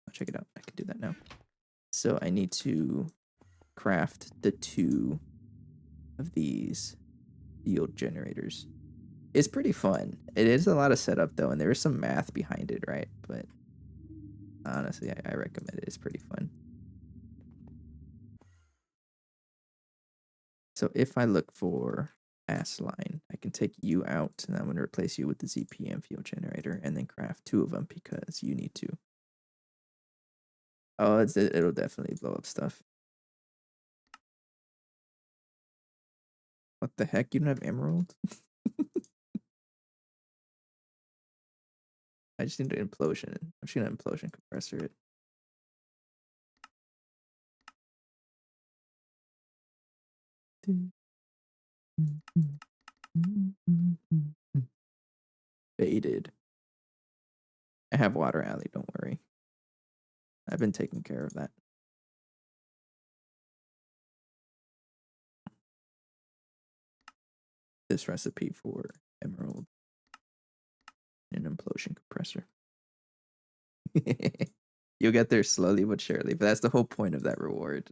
I'll check it out. I can do that now. So I need to craft the 2 of these field generators. It's pretty fun. It is a lot of setup though, and there is some math behind it, right? But honestly, I recommend it. It's pretty fun. So if I look for ass line, I can take you out, and I'm going to replace you with the ZPM field generator, and then craft 2 of them because you need to. Oh, it'll definitely blow up stuff. What the heck? You don't have emerald? I just need an implosion. I'm just gonna implosion compressor it. Faded. I have water, alley. Don't worry. I've been taking care of that. This recipe for emerald and an implosion compressor. You'll get there slowly but surely, but that's the whole point of that reward.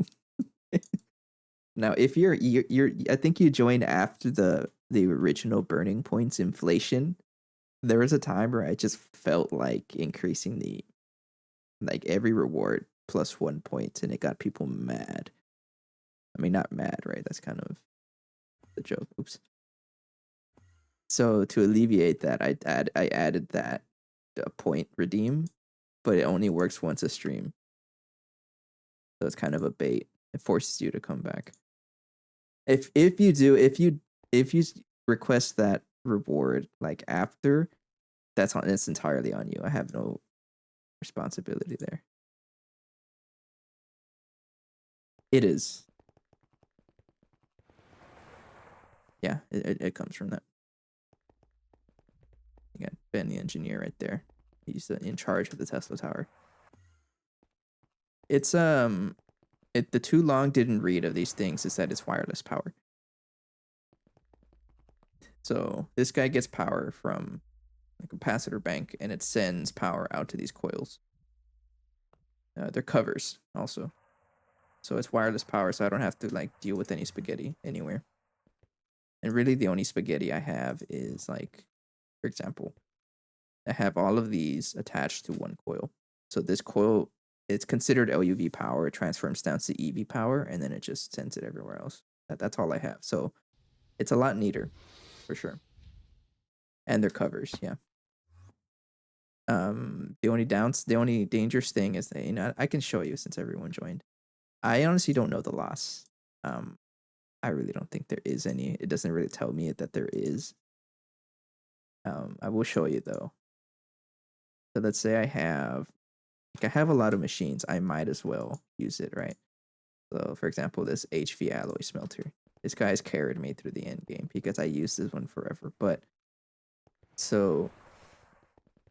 Now, if you're I think you joined after the original Burning Points inflation. There was a time where I just felt like increasing the like every reward plus 1 point, and it got people mad. I mean, not mad, right? That's kind of the joke. Oops. So to alleviate that, I added that point redeem, but it only works once a stream. So it's kind of a bait. It forces you to come back. If you request that reward like after, it's entirely on you. I have no responsibility there. It is. Yeah, it comes from that. You got Ben the engineer right there. He's in charge of the Tesla Tower. It's the too long didn't read of these things is that it's wireless power. So this guy gets power from a capacitor bank, and it sends power out to these coils. They're covers also, so it's wireless power. So I don't have to like deal with any spaghetti anywhere. And really, the only spaghetti I have is like, for example, I have all of these attached to one coil. So this coil, it's considered LUV power. It transforms down to EV power, and then it just sends it everywhere else. That's all I have. So it's a lot neater, for sure. And they're covers, yeah. The only dangerous thing is that, I can show you since everyone joined. I honestly don't know the loss. Um, I really don't think there is any. It doesn't really tell me that there is. I will show you though. So let's say I have a lot of machines. I might as well use it, right? So for example, this HV alloy smelter. This guy's carried me through the end game because I used this one forever. But so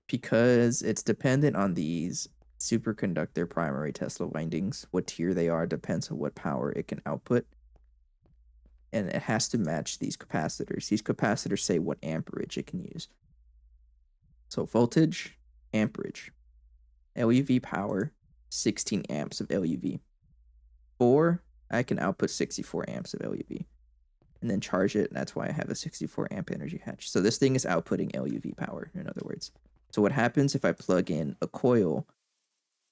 because it's dependent on these superconductor primary Tesla windings, what tier they are depends on what power it can output. And it has to match these capacitors. These capacitors say what amperage it can use. So voltage, amperage, LUV power, 16 amps of LUV. Or I can output 64 amps of LUV and then charge it. And that's why I have a 64 amp energy hatch. So this thing is outputting LUV power, in other words. So what happens if I plug in a coil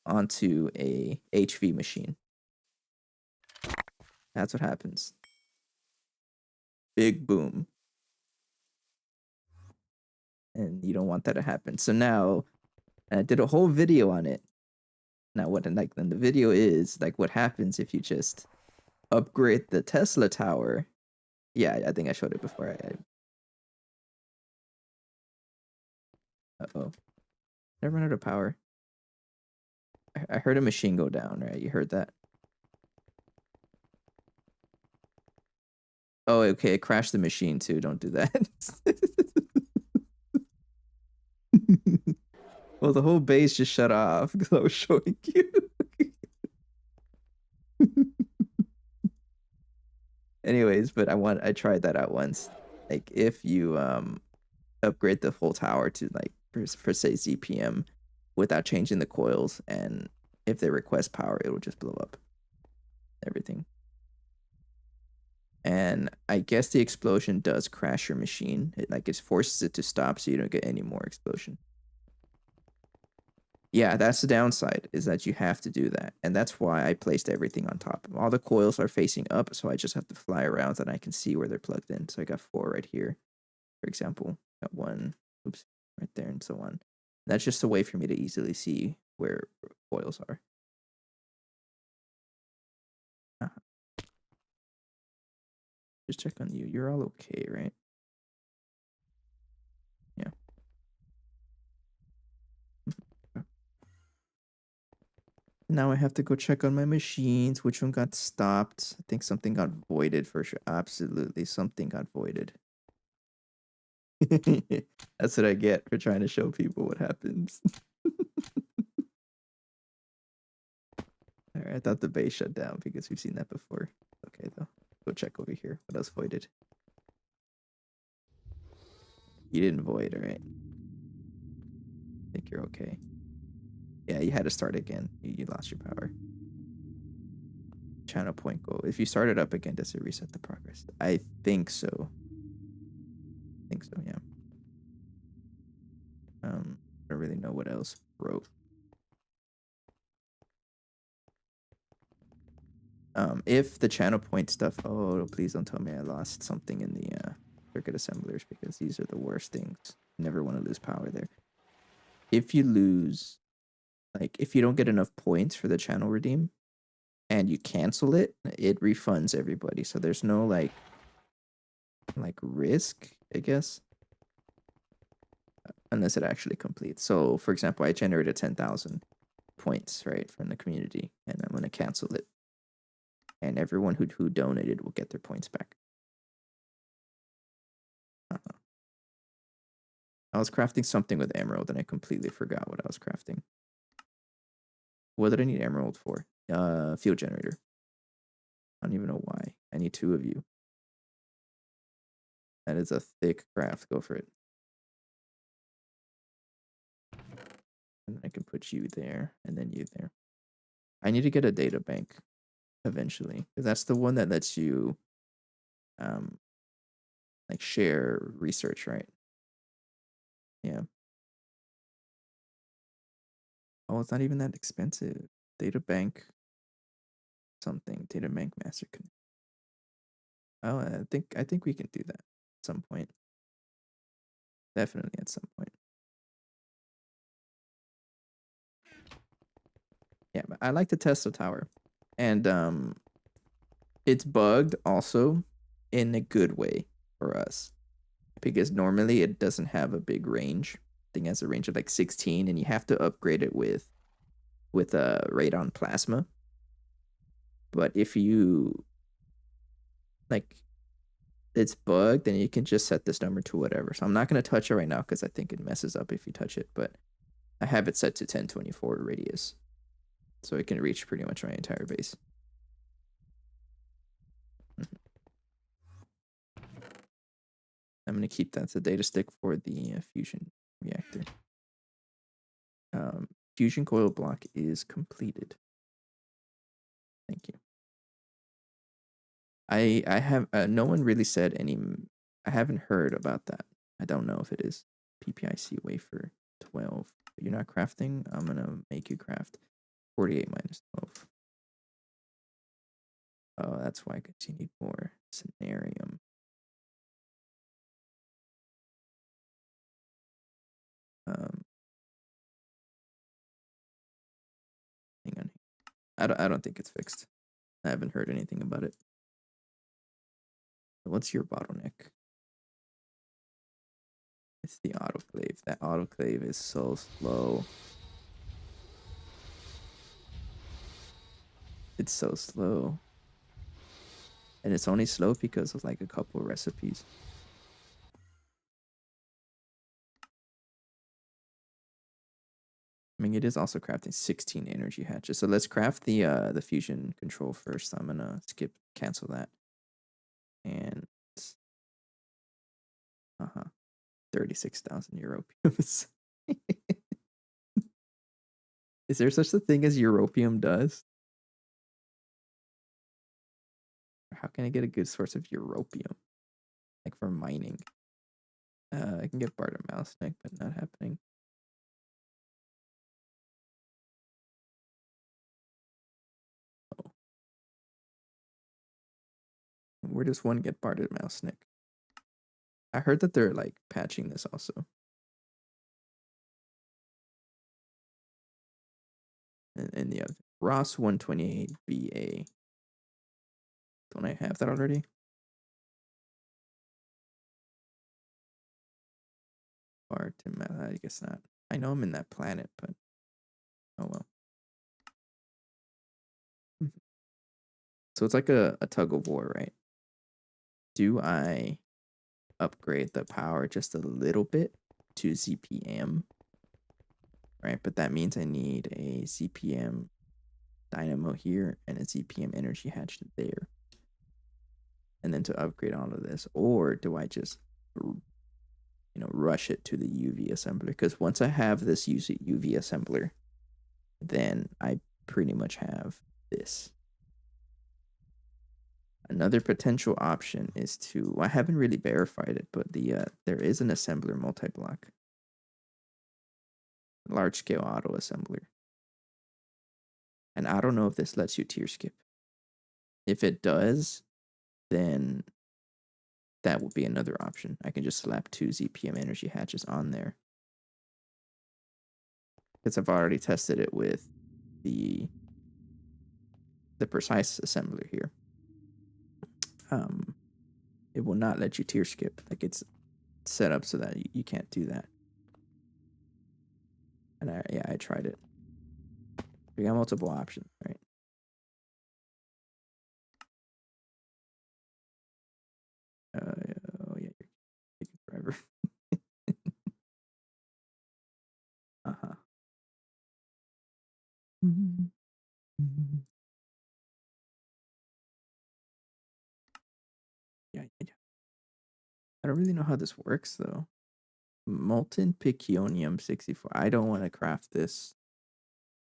onto a HV machine? That's what happens. Big boom. And you don't want that to happen. So now I did a whole video on it. Now what then the video is like what happens if you just upgrade the Tesla tower. Yeah, I think I showed it before. Uh-oh. Did I run out of power? I heard a machine go down, right? You heard that? Oh, okay. It crashed the machine too. Don't do that. Well, the whole base just shut off because I was showing you. Anyways, but I tried that out once. Like if you upgrade the whole tower to like for say ZPM without changing the coils, and if they request power, it will just blow up everything. And I guess the explosion does crash your machine. It forces it to stop so you don't get any more explosion. Yeah, that's the downside, is that you have to do that. And that's why I placed everything on top. All the coils are facing up, so I just have to fly around and I can see where they're plugged in. So I got 4 right here, for example. Got 1, oops, right there, and so on. That's just a way for me to easily see where coils are. Uh-huh. Just check on you. You're all okay, right? Yeah. Now I have to go check on my machines. Which one got stopped? I think something got voided for sure. Absolutely, something got voided. That's what I get for trying to show people what happens. Alright, I thought the base shut down because we've seen that before. Okay, though. Go check over here. What else voided? You didn't void, alright. I think you're okay. Yeah, you had to start again. You lost your power. Channel point go. If you start it up again, does it reset the progress? I think so. I think so, yeah. I don't really know what else broke. If the channel point stuff, oh, please don't tell me I lost something in the circuit assemblers, because these are the worst things. Never want to lose power there. If you lose, like, if you don't get enough points for the channel redeem and you cancel it, it refunds everybody. So there's no like risk, I guess, unless it actually completes. So for example, I generated 10,000 points, right, from the community, and I'm going to cancel it. And everyone who donated will get their points back. I was crafting something with emerald and I completely forgot what I was crafting. What did I need emerald for? Field generator. I don't even know why. I need 2 of you. That is a thick craft. Go for it. And I can put you there and then you there. I need to get a data bank eventually, because that's the one that lets you like share research, right? Yeah. Oh, it's not even that expensive. Data bank something. Data bank master. Oh, I think we can do that at some point. Definitely at some point. Yeah, but I like to test the tower. And it's bugged also in a good way for us. Because normally it doesn't have a big range. I think it has a range of like 16, and you have to upgrade it with radon plasma. But if you like it's bugged, then you can just set this number to whatever. So I'm not gonna touch it right now because I think it messes up if you touch it, but I have it set to 1024 radius. So it can reach pretty much my entire base. I'm gonna keep that as a data stick for the fusion reactor. Fusion coil block is completed. Thank you. I have no one really said any. I haven't heard about that. I don't know if it is PPIC wafer 12. You're not crafting. I'm gonna make you craft 48 minus 12. Oh, that's why, because you need more scenarium. Hang on. I don't think it's fixed. I haven't heard anything about it. What's your bottleneck? It's the autoclave. That autoclave is so slow. It's so slow. And it's only slow because of like a couple of recipes. I mean, it is also crafting 16 energy hatches. So let's craft the fusion control first. I'm gonna cancel that. And 36,000 europiums. Is there such a thing as europium dust? How can I get a good source of europium? Like for mining. I can get barter mouse neck, but not happening. Oh. Where does one get bartered mouse neck? I heard that they're like patching this also. And the other Ross 128 BA. Don't I have that already? I guess not. I know I'm in that planet, but oh well. So it's like a tug of war, right? Do I upgrade the power just a little bit to ZPM? Right, but that means I need a ZPM dynamo here and a ZPM energy hatch there. And then to upgrade all of this, or do I just rush it to the UV assembler? Because once I have this UV assembler, then I pretty much have this. Another potential option is to, I haven't really verified it, but there is an assembler multi-block. Large scale auto assembler. And I don't know if this lets you tier skip. If it does, then that would be another option. I can just slap 2 ZPM energy hatches on there. Because I've already tested it with the precise assembler here. It will not let you tier skip. Like it's set up so that you can't do that. And I tried it. We got multiple options, right? Oh yeah, you're taking forever. Uh-huh. Yeah. I don't really know how this works though. Molten Piconium 64. I don't want to craft this.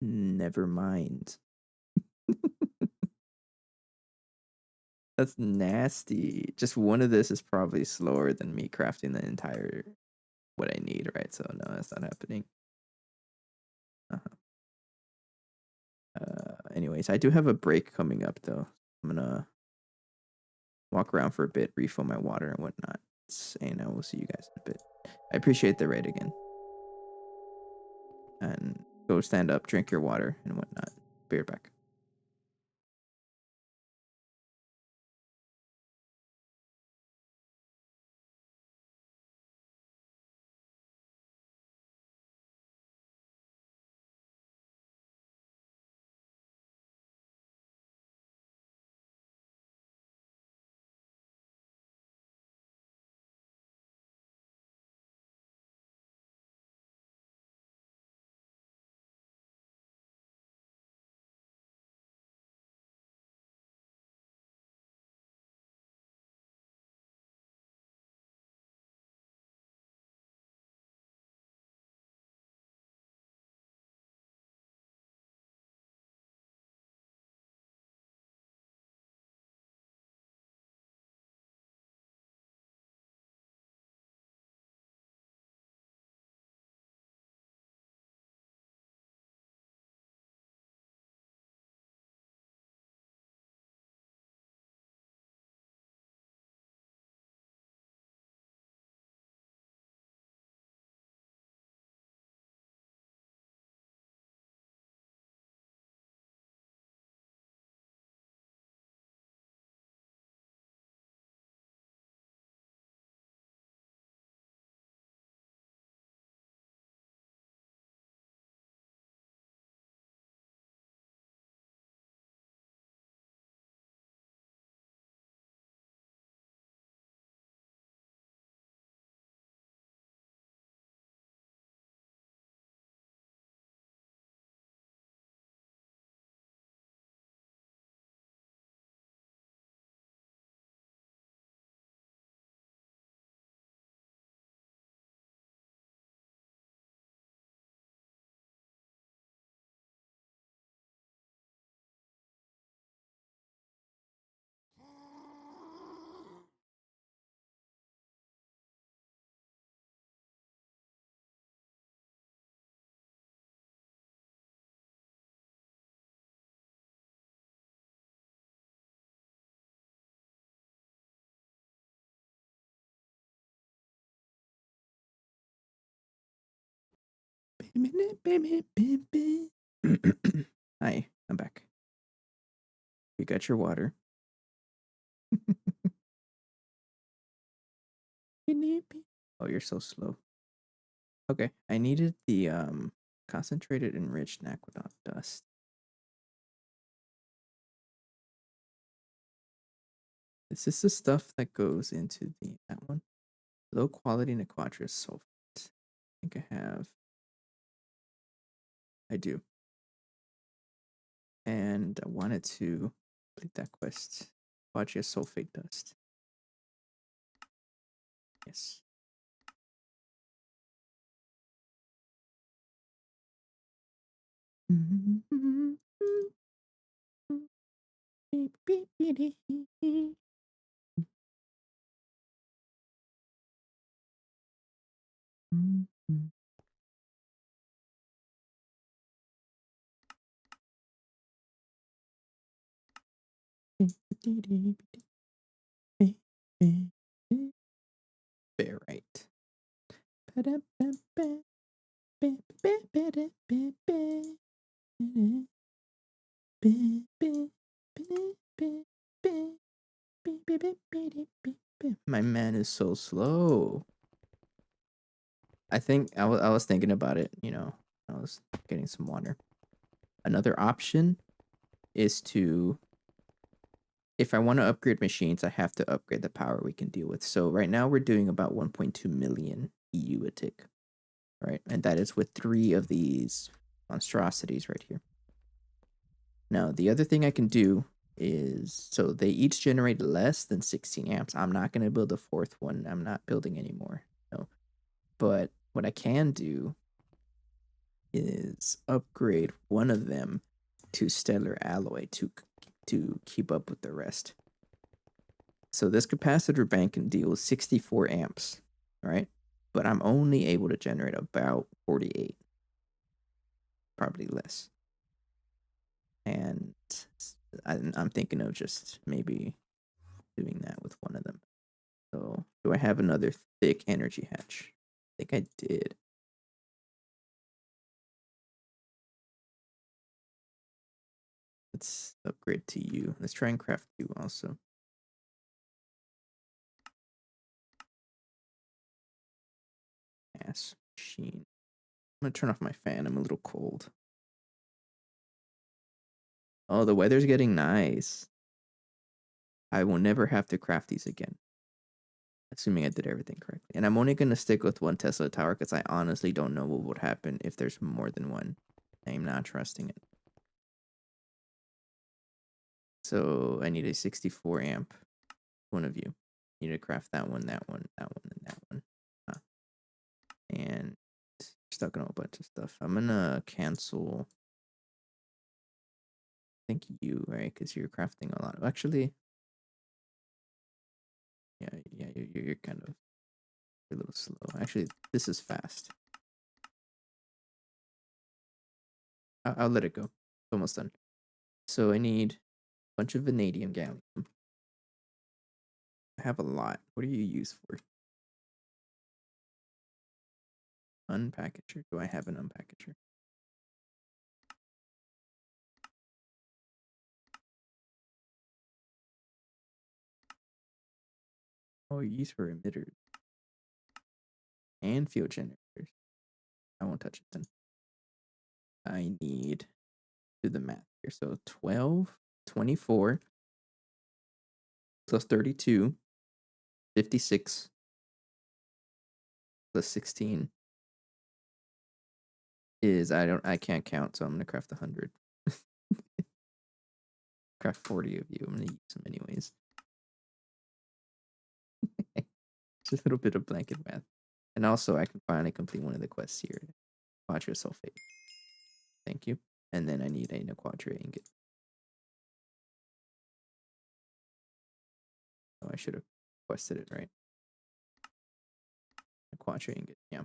Never mind. That's nasty. Just one of this is probably slower than me crafting the entire what I need, right? So no, that's not happening. Anyways, I do have a break coming up though. I'm gonna walk around for a bit, refill my water and whatnot, and I will see you guys in a bit. I appreciate the raid again, and go stand up, drink your water and whatnot. Be right back. Hi, I'm back. You got your water. Oh, you're so slow. Okay, I needed the concentrated enriched aqueduct dust. Is this the stuff that goes into that one? Low quality Nequatrus sulfate. I think I have. I do. And I wanted to complete that quest. Quadria sulfate dust. Yes. Barite. My man is so slow. I think I was thinking about it, you know, I was getting some water. Another option is to, if I want to upgrade machines, I have to upgrade the power we can deal with. So right now we're doing about 1.2 million EU a tick, right? And that is with 3 of these monstrosities right here. Now, the other thing I can do is, so they each generate less than 16 amps. I'm not going to build a 4th one. I'm not building anymore. No. But what I can do is upgrade one of them to stellar alloy to keep up with the rest. So this capacitor bank can deal with 64 amps, right? But I'm only able to generate about 48, probably less. And I'm thinking of just maybe doing that with one of them. So do I have another thick energy hatch? I think I did. Let's upgrade to you. Let's try and craft you also. Ass machine. I'm gonna turn off my fan. I'm a little cold. Oh, the weather's getting nice. I will never have to craft these again. Assuming I did everything correctly. And I'm only going to stick with one Tesla tower because I honestly don't know what would happen if there's more than one. I'm not trusting it. So I need a 64 amp. One of you. Need to craft that one, that one, that one, and that one. And stuck on a bunch of stuff. I'm going to cancel. I think you, right? Because you're crafting a lot. Actually, yeah, you're kind of a little slow. Actually, this is fast. I'll let it go. It's almost done. So I need a bunch of vanadium gallium. I have a lot. What do you use for? Unpackager. Do I have an unpackager? Oh, you use for emitters and field generators. I won't touch it then. I need do the math here. So 12, 24 plus 32, 56 plus 16 is I can't count, so I'm gonna craft 100. Craft 40 of you. I'm gonna use them anyways. Just a little bit of blanket math. And also I can finally complete one of the quests here. Quadra sulfate. Thank you. And then I need a quadra ingot. Oh, I should have quested it right. A quadra ingot, yeah.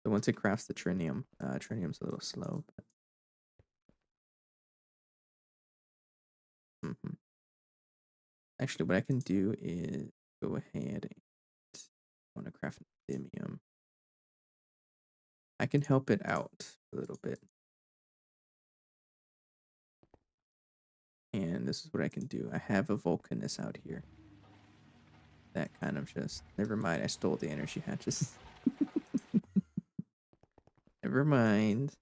So once it crafts the trinium, trinium's a little slow. But... Actually, what I can do is go ahead and want to craft lithium. I can help it out a little bit. And this is what I can do. I have a Vulcanus out here. That kind of just... Never mind, I stole the energy hatches. Never mind.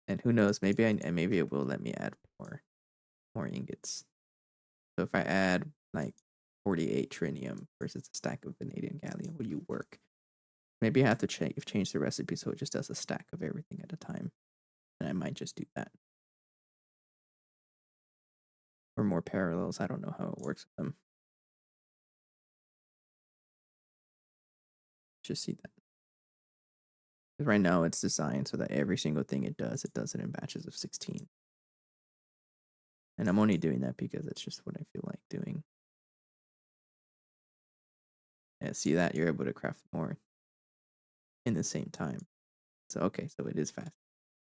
And who knows, maybe it will let me add more ingots. So if I add like 48 trinium versus a stack of vanadium gallium, will you work? Maybe I have to change the recipe so it just does a stack of everything at a time. And I might just do that. Or more parallels. I don't know how it works with them. Just see that. Because right now it's designed so that every single thing it does it in batches of 16. And I'm only doing that because it's just what I feel like doing. Yeah, see that? You're able to craft more in the same time. So, okay, so it is fast.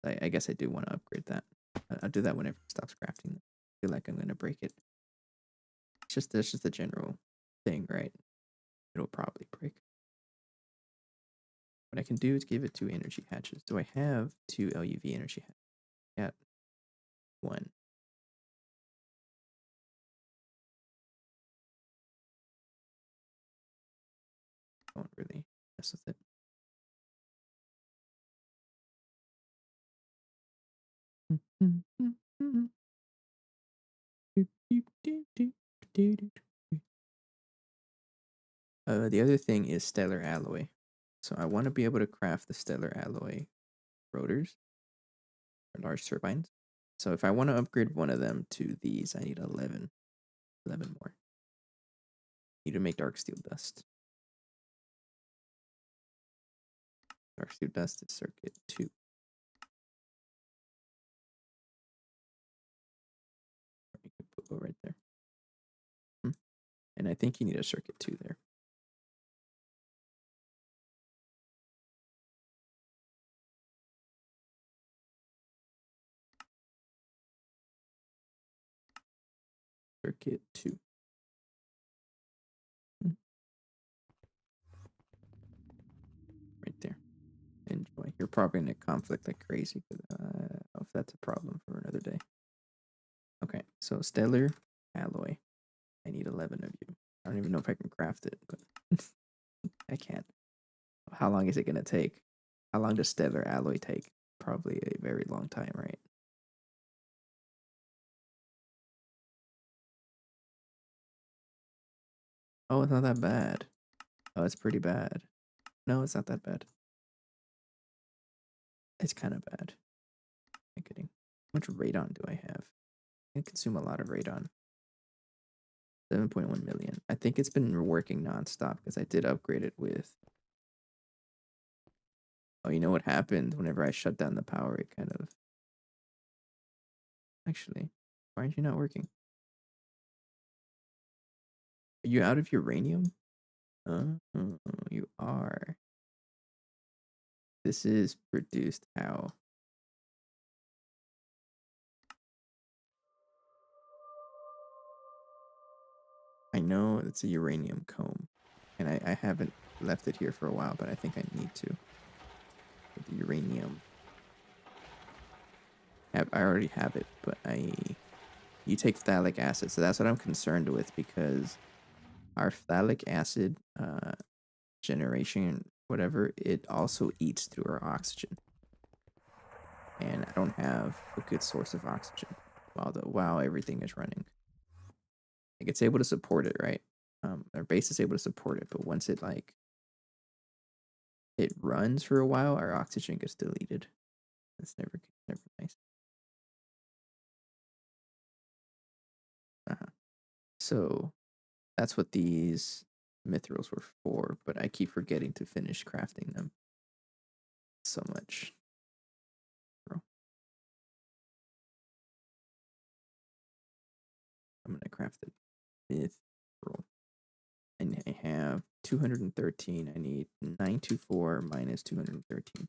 I guess I do want to upgrade that. I'll do that whenever it stops crafting. I feel like I'm going to break it. That's just a general thing, right? It'll probably break. What I can do is give it 2 energy hatches. Do I have 2 LUV energy hatches? Yeah, 1. Don't really mess with it. The other thing is stellar alloy. So I want to be able to craft the stellar alloy rotors or large turbines. So if I want to upgrade one of them to these, I need 11 more. Need to make dark steel dust. Dark steel dust is circuit 2. You can put right there. And I think you need a circuit 2 there. Circuit 2. Right there. Enjoy. You're probably in a conflict like crazy, but if that's a problem for another day. Okay, so stellar alloy. I need 11 of you. I don't even know if I can craft it, but I can't. How long is it gonna take? How long does stellar alloy take? Probably a very long time, right? Oh, it's not that bad. Oh, it's pretty bad. No, it's not that bad. It's kind of bad. I'm kidding. How much radon do I have? I consume a lot of radon. 7.1 million. I think it's been working nonstop because I did upgrade it with. Oh, you know what happened whenever I shut down the power? It kind of. Actually, why aren't you not working? Are you out of uranium? You are. This is produced how? I know it's a uranium comb, and I haven't left it here for a while, but I think I need to. With the uranium, I already have it, but you take phthalic acid, so that's what I'm concerned with because our phthalic acid generation, whatever, it also eats through our oxygen, and I don't have a good source of oxygen while everything is running. Like it's able to support it, right? Our base is able to support it, but once it runs for a while, our oxygen gets deleted. That's never nice. Uh-huh. So that's what these mithrils were for, but I keep forgetting to finish crafting them so much. Bro. I'm gonna craft the mithril. And I have 213. I need 924 minus 213.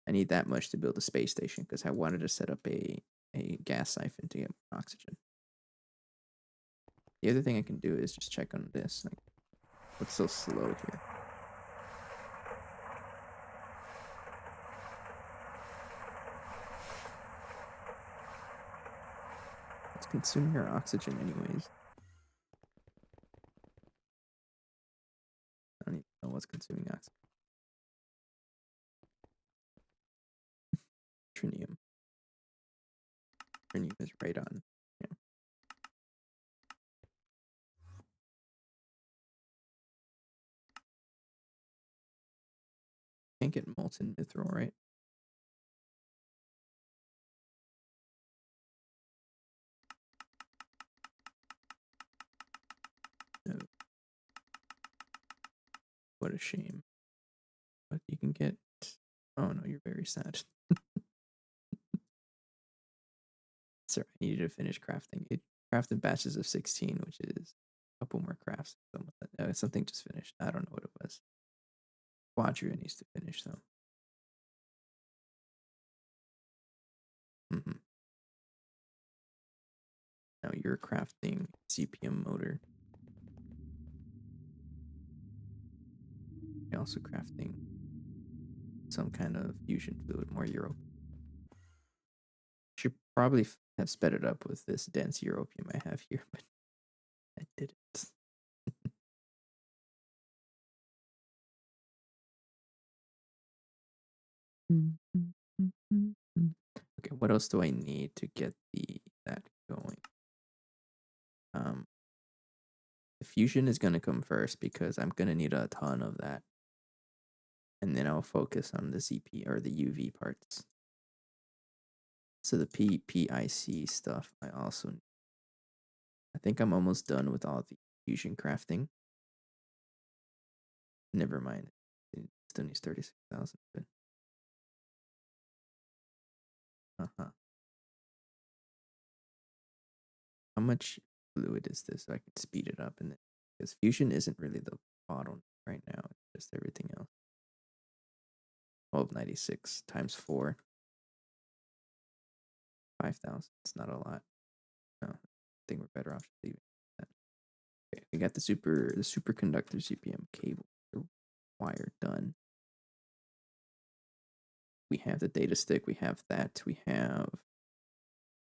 I need that much to build a space station because I wanted to set up a gas siphon to get oxygen. The other thing I can do is just check on this. Like, what's so slow here? It's consuming our oxygen anyways. I don't even know what's consuming oxygen. Trinium. Trinium is right on. Yeah. Can't get molten mithril, right? No. What a shame. But you can get. Oh no, you're very sad. Sir, I needed to finish crafting. It crafted batches of 16, which is a couple more crafts. Something just finished. I don't know what it was. Quadria needs to finish though. Mm-hmm. Now you're crafting CPM motor. You're also crafting some kind of fusion fluid, more Europe. Should probably have sped it up with this dense europium I have here, but I didn't. Okay, what else do I need to get that going? The fusion is gonna come first because I'm gonna need a ton of that, and then I'll focus on the ZP or the UV parts. So the PPIC stuff, I think I'm almost done with all the fusion crafting. Never mind, it still needs 36,000. But how much fluid is this? So I can speed it up, and then because fusion isn't really the bottleneck right now, it's just everything else. 1296 times 4, 5,000. It's not a lot. No, think we're better off leaving that. Okay, we got the superconductor CPM cable wire done. We have the data stick. We have that. We have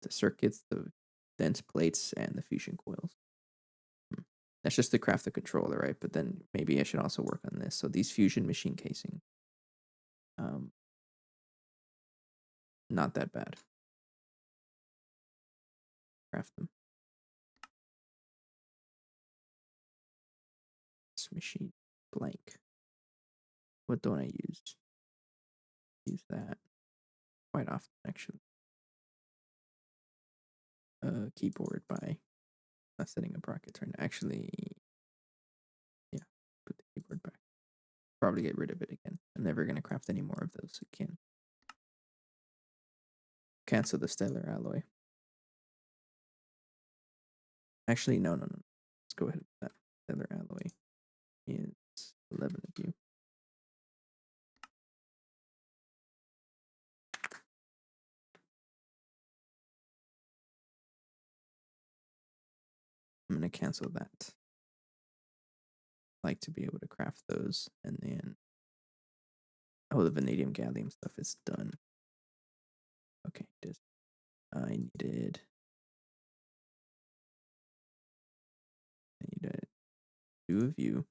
the circuits, the dense plates, and the fusion coils. That's just to craft the controller, right? But then maybe I should also work on this. So these fusion machine casing, not that bad. Craft them. This machine blank. What don't I use? Use that quite often, actually. Keyboard by not setting up rockets right now. Actually, yeah, put the keyboard back. Probably get rid of it again. I'm never gonna craft any more of those again. Cancel the stellar alloy. Actually, no. Let's go ahead with that. Stellar alloy is 11 of you. I'm gonna cancel that. Like to be able to craft those, and then the vanadium gallium stuff is done. Okay, I needed 2 of you,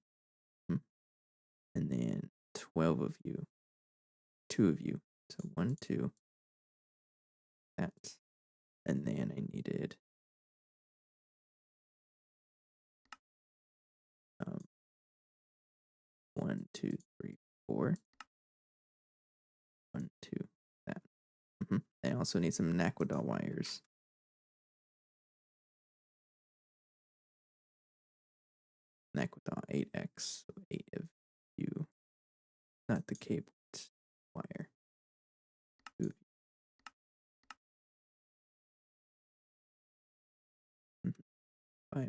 and then 12 of you, 2 of you. So 1, 2, that, and then I needed 1, 2, 3, 4. 1, 2, that. I also need some Naquadol wires. Naquadol 8x, so 8 of you. Not the cable, wire. 2 of you.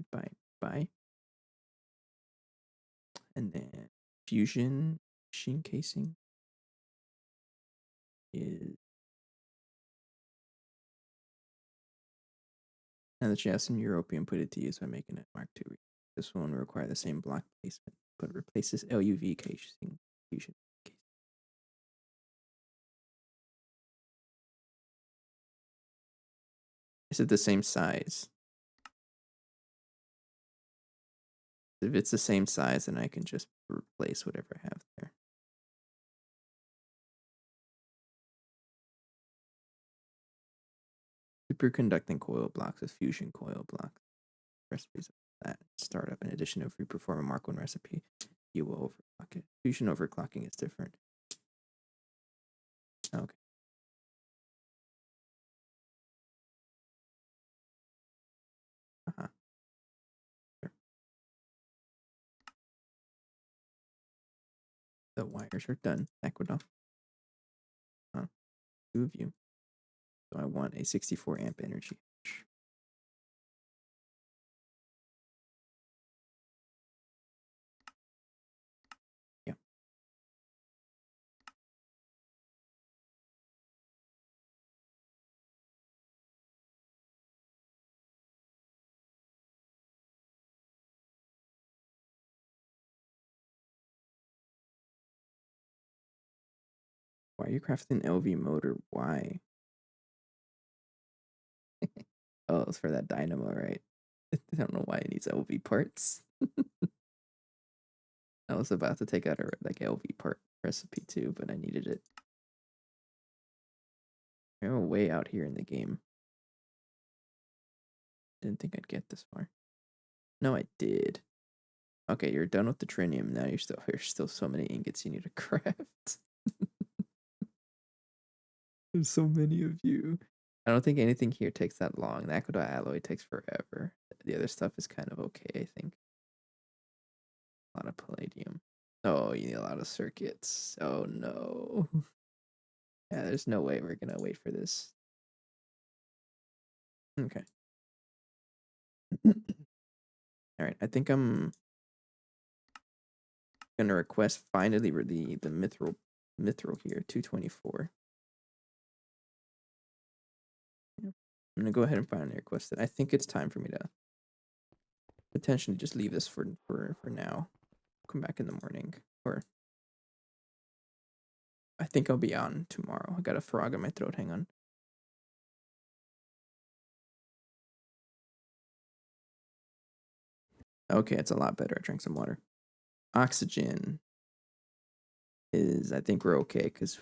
Bye. And then fusion machine casing is. Now that you have some European, put it to use by making it Mark II. This one will require the same block placement, but replaces LUV casing fusion. Is it the same size? If it's the same size, then I can just replace whatever I have there. Superconducting coil blocks with fusion coil blocks. Recipes of that startup. In addition, if we perform a Mark 1 recipe, you will overclock it. Fusion overclocking is different. Okay. Sure. The wires are done. Aqueduct. 2 of you. So I want a 64 amp energy. Yeah. 'Why are you crafting an LV motor? Why? Oh, it's for that dynamo, right? I don't know why it needs LV parts. I was about to take out a LV part recipe too, but I needed it. I'm way out here in the game. Didn't think I'd get this far. No, I did. Okay, you're done with the trinium. Now there's still so many ingots you need to craft. There's so many of you. I don't think anything here takes that long. The aqueduct alloy takes forever. The other stuff is kind of okay, I think. A lot of palladium. Oh, you need a lot of circuits. Oh no. Yeah, there's no way we're gonna wait for this. Okay. All right, I think I'm gonna request finally the mithril here, 224. Yeah. I'm gonna go ahead and finally request it. I think it's time for me to potentially just leave this for now. Come back in the morning, or I think I'll be on tomorrow. I got a frog in my throat. Hang on. Okay, it's a lot better. I drank some water. Oxygen is, I think we're okay because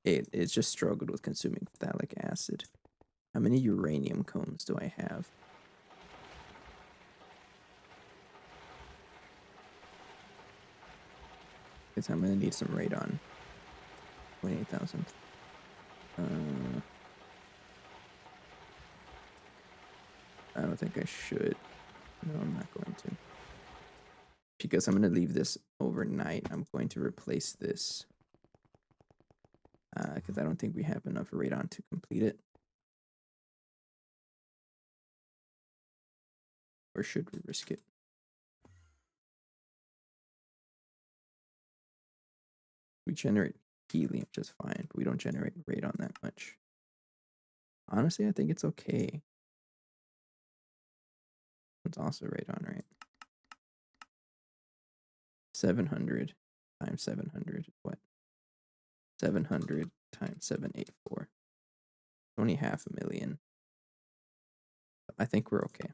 it's just struggled with consuming phthalic acid. How many uranium cones do I have? Because I'm gonna need some radon. 28,000. I don't think I should. No, I'm not going to. Because I'm going to leave this overnight, I'm going to replace this. Because I don't think we have enough radon to complete it. Or should we risk it? We generate helium just fine, but we don't generate radon that much. Honestly, I think it's okay. It's also radon, right? 700 times 700 is what? 700 times 784. Only 500,000. I think we're okay.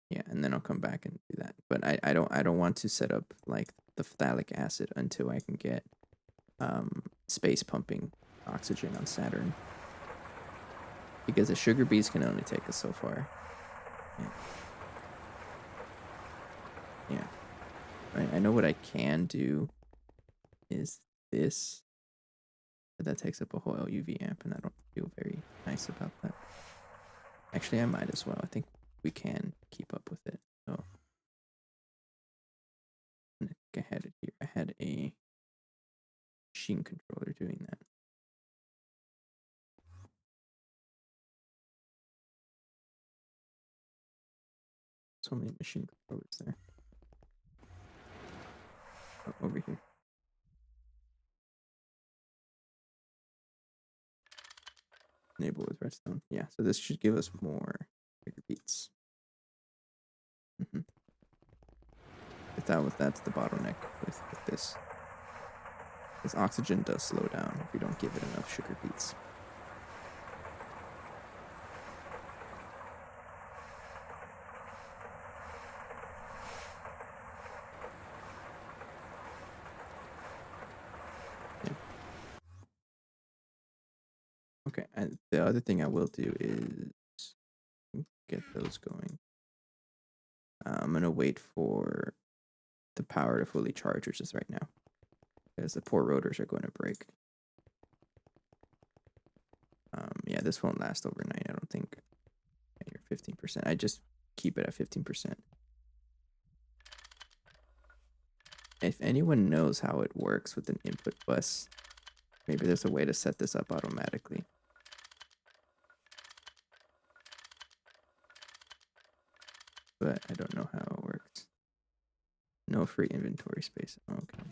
Yeah, and then I'll come back and do that. But I don't want to set up like the phthalic acid until I can get space pumping oxygen on Saturn. Because the sugar beets can only take us so far. Yeah. I know what I can do is this. But that takes up a whole UV amp, and I don't feel very nice about that. Actually, I might as well. I think we can keep up with it. So I think I had it here. I had a machine controller doing that. So many machine controllers there. Oh, over here. Enable with redstone. Yeah, so this should give us more bigger beats. If that's the bottleneck with this. Because oxygen does slow down if we don't give it enough sugar beets. Yeah. Okay, and the other thing I will do is get those going. I'm gonna wait for the power to fully charge, which is right now, because the poor rotors are going to break. Yeah, this won't last overnight. I don't think. You're 15%. I just keep it at 15%. If anyone knows how it works with an input bus, maybe there's a way to set this up automatically. But I don't know how it works. No free inventory space. Oh, okay.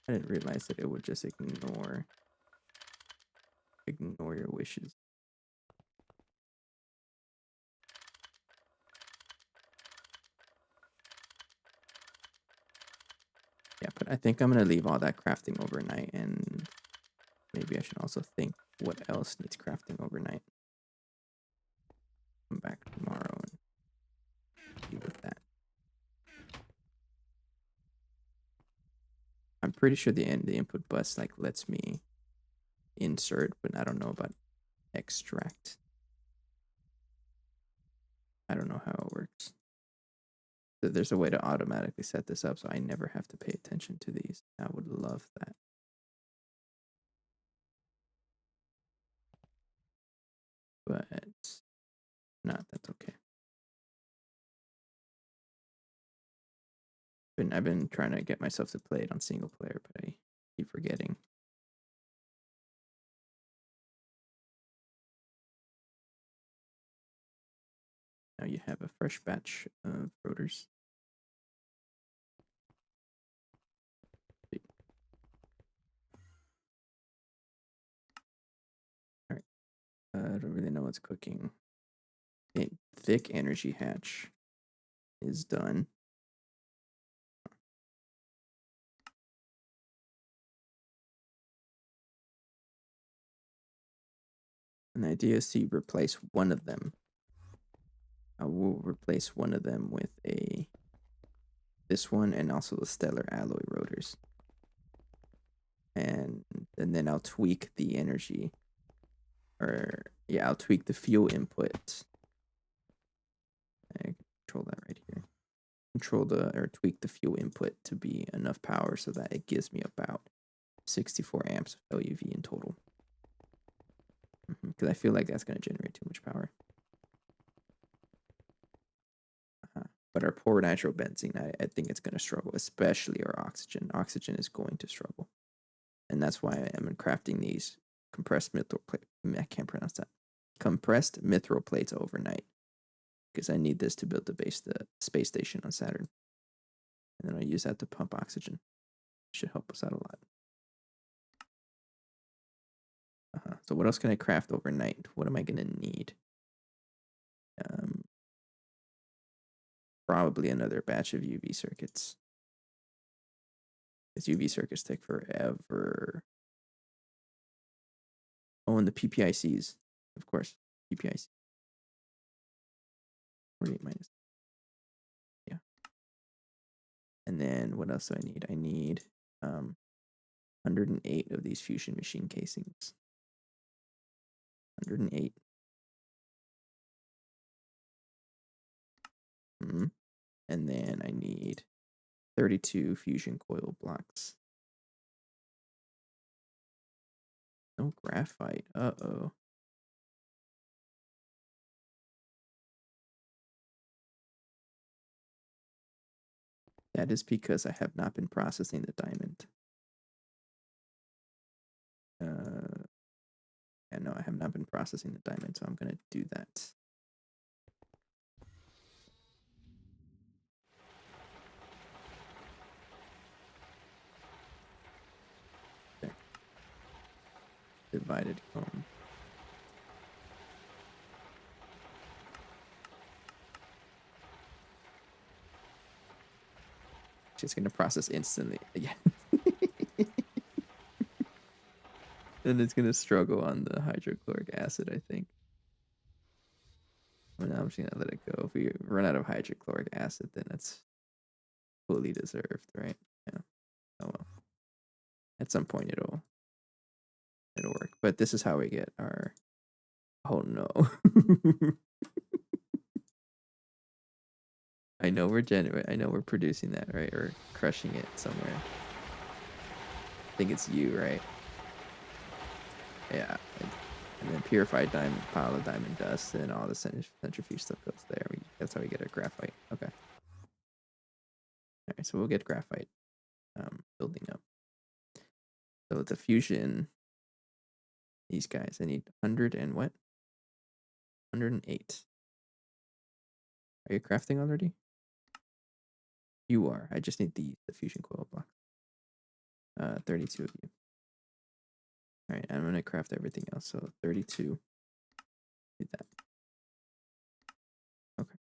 I didn't realize that it would just ignore your wishes. Yeah, but I think I'm gonna leave all that crafting overnight, and maybe I should also think what else needs crafting overnight. Come back tomorrow and deal with that. I'm pretty sure the input bus like lets me insert, but I don't know about extract. I don't know how it works. So there's a way to automatically set this up so I never have to pay attention to these. I would love that. But not, that's okay. I've been trying to get myself to play it on single player, but I keep forgetting. Now you have a fresh batch of rotors. All right. I don't really know what's cooking. A thick energy hatch is done. And the idea is to replace one of them. I will replace one of them with this one and also the stellar alloy rotors. And then I'll tweak the energy, or yeah, I'll tweak the fuel input. I control that right here. Tweak the fuel input to be enough power so that it gives me about 64 amps of LUV in total. Because I feel like that's going to generate too much power. But our poor nitrobenzene, I think it's going to struggle, especially our oxygen. Oxygen is going to struggle. And that's why I am crafting these compressed mithril plates. I can't pronounce that. Compressed mithril plates overnight. Because I need this to build the space station on Saturn. And then I'll use that to pump oxygen. Should help us out a lot. So what else can I craft overnight? What am I going to need? Probably another batch of UV circuits. Because UV circuits take forever. Oh, and the PPICs, of course. PPIC. 48 minus. Yeah. And then what else do I need? I need 108 of these fusion machine casings. 108. And then I need 32 fusion coil blocks. No graphite. Uh-oh. That is because I have not been processing the diamond. Yeah, no, I have not been processing the diamond, so I'm going to do that. Okay. Divided cone. She's going to process instantly. Yeah. And it's going to struggle on the hydrochloric acid, I think. Well, now I'm just going to let it go. If we run out of hydrochloric acid, then that's fully deserved, right? Yeah. Oh well. At some point it'll work. But this is how we get our... Oh no. I know we're producing that, right? Or crushing it somewhere. I think it's you, right? Yeah. And then purified diamond, pile of diamond dust, and all the centrifuge stuff goes there. That's how we get our graphite. Okay. All right, so we'll get graphite building up. So the fusion, these guys, I need 100 and what? 108. Are you crafting already? You are. I just need the fusion coil block. 32 of you. All right, I'm going to craft everything else. So 32. Do that. Okay.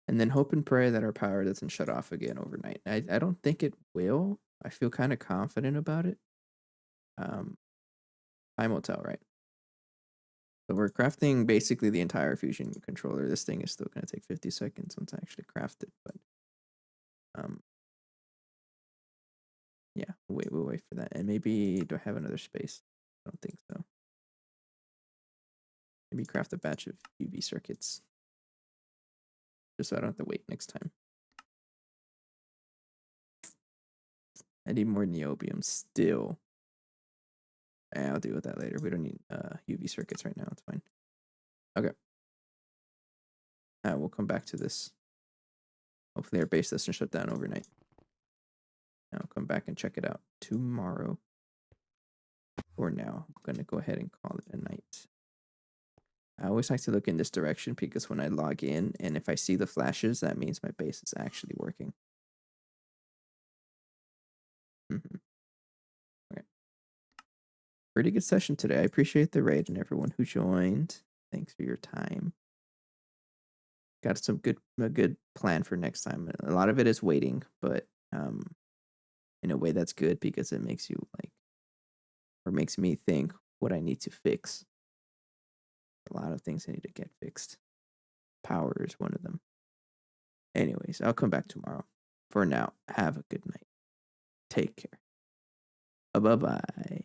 And then hope and pray that our power doesn't shut off again overnight. I don't think it will. I feel kind of confident about it. Time will tell, right? So we're crafting basically the entire fusion controller. This thing is still going to take 50 seconds once I actually craft it, but yeah, we'll wait for that. And maybe, do I have another space? I don't think so. Maybe craft a batch of UV circuits, just so I don't have to wait next time. I need more niobium still. I'll deal with that later. We don't need UV circuits right now. It's fine. Okay. We'll come back to this. Hopefully our base doesn't shut down overnight. I'll come back and check it out tomorrow. For now, I'm going to go ahead and call it a night. I always like to look in this direction because when I log in and if I see the flashes, that means my base is actually working. Okay. Pretty good session today. I appreciate the raid and everyone who joined. Thanks for your time. Got a good plan for next time. A lot of it is waiting, but in a way that's good because it makes you makes me think what I need to fix. A lot of things I need to get fixed. Power is one of them. Anyways, I'll come back tomorrow. For now, have a good night. Take care. Bye-bye.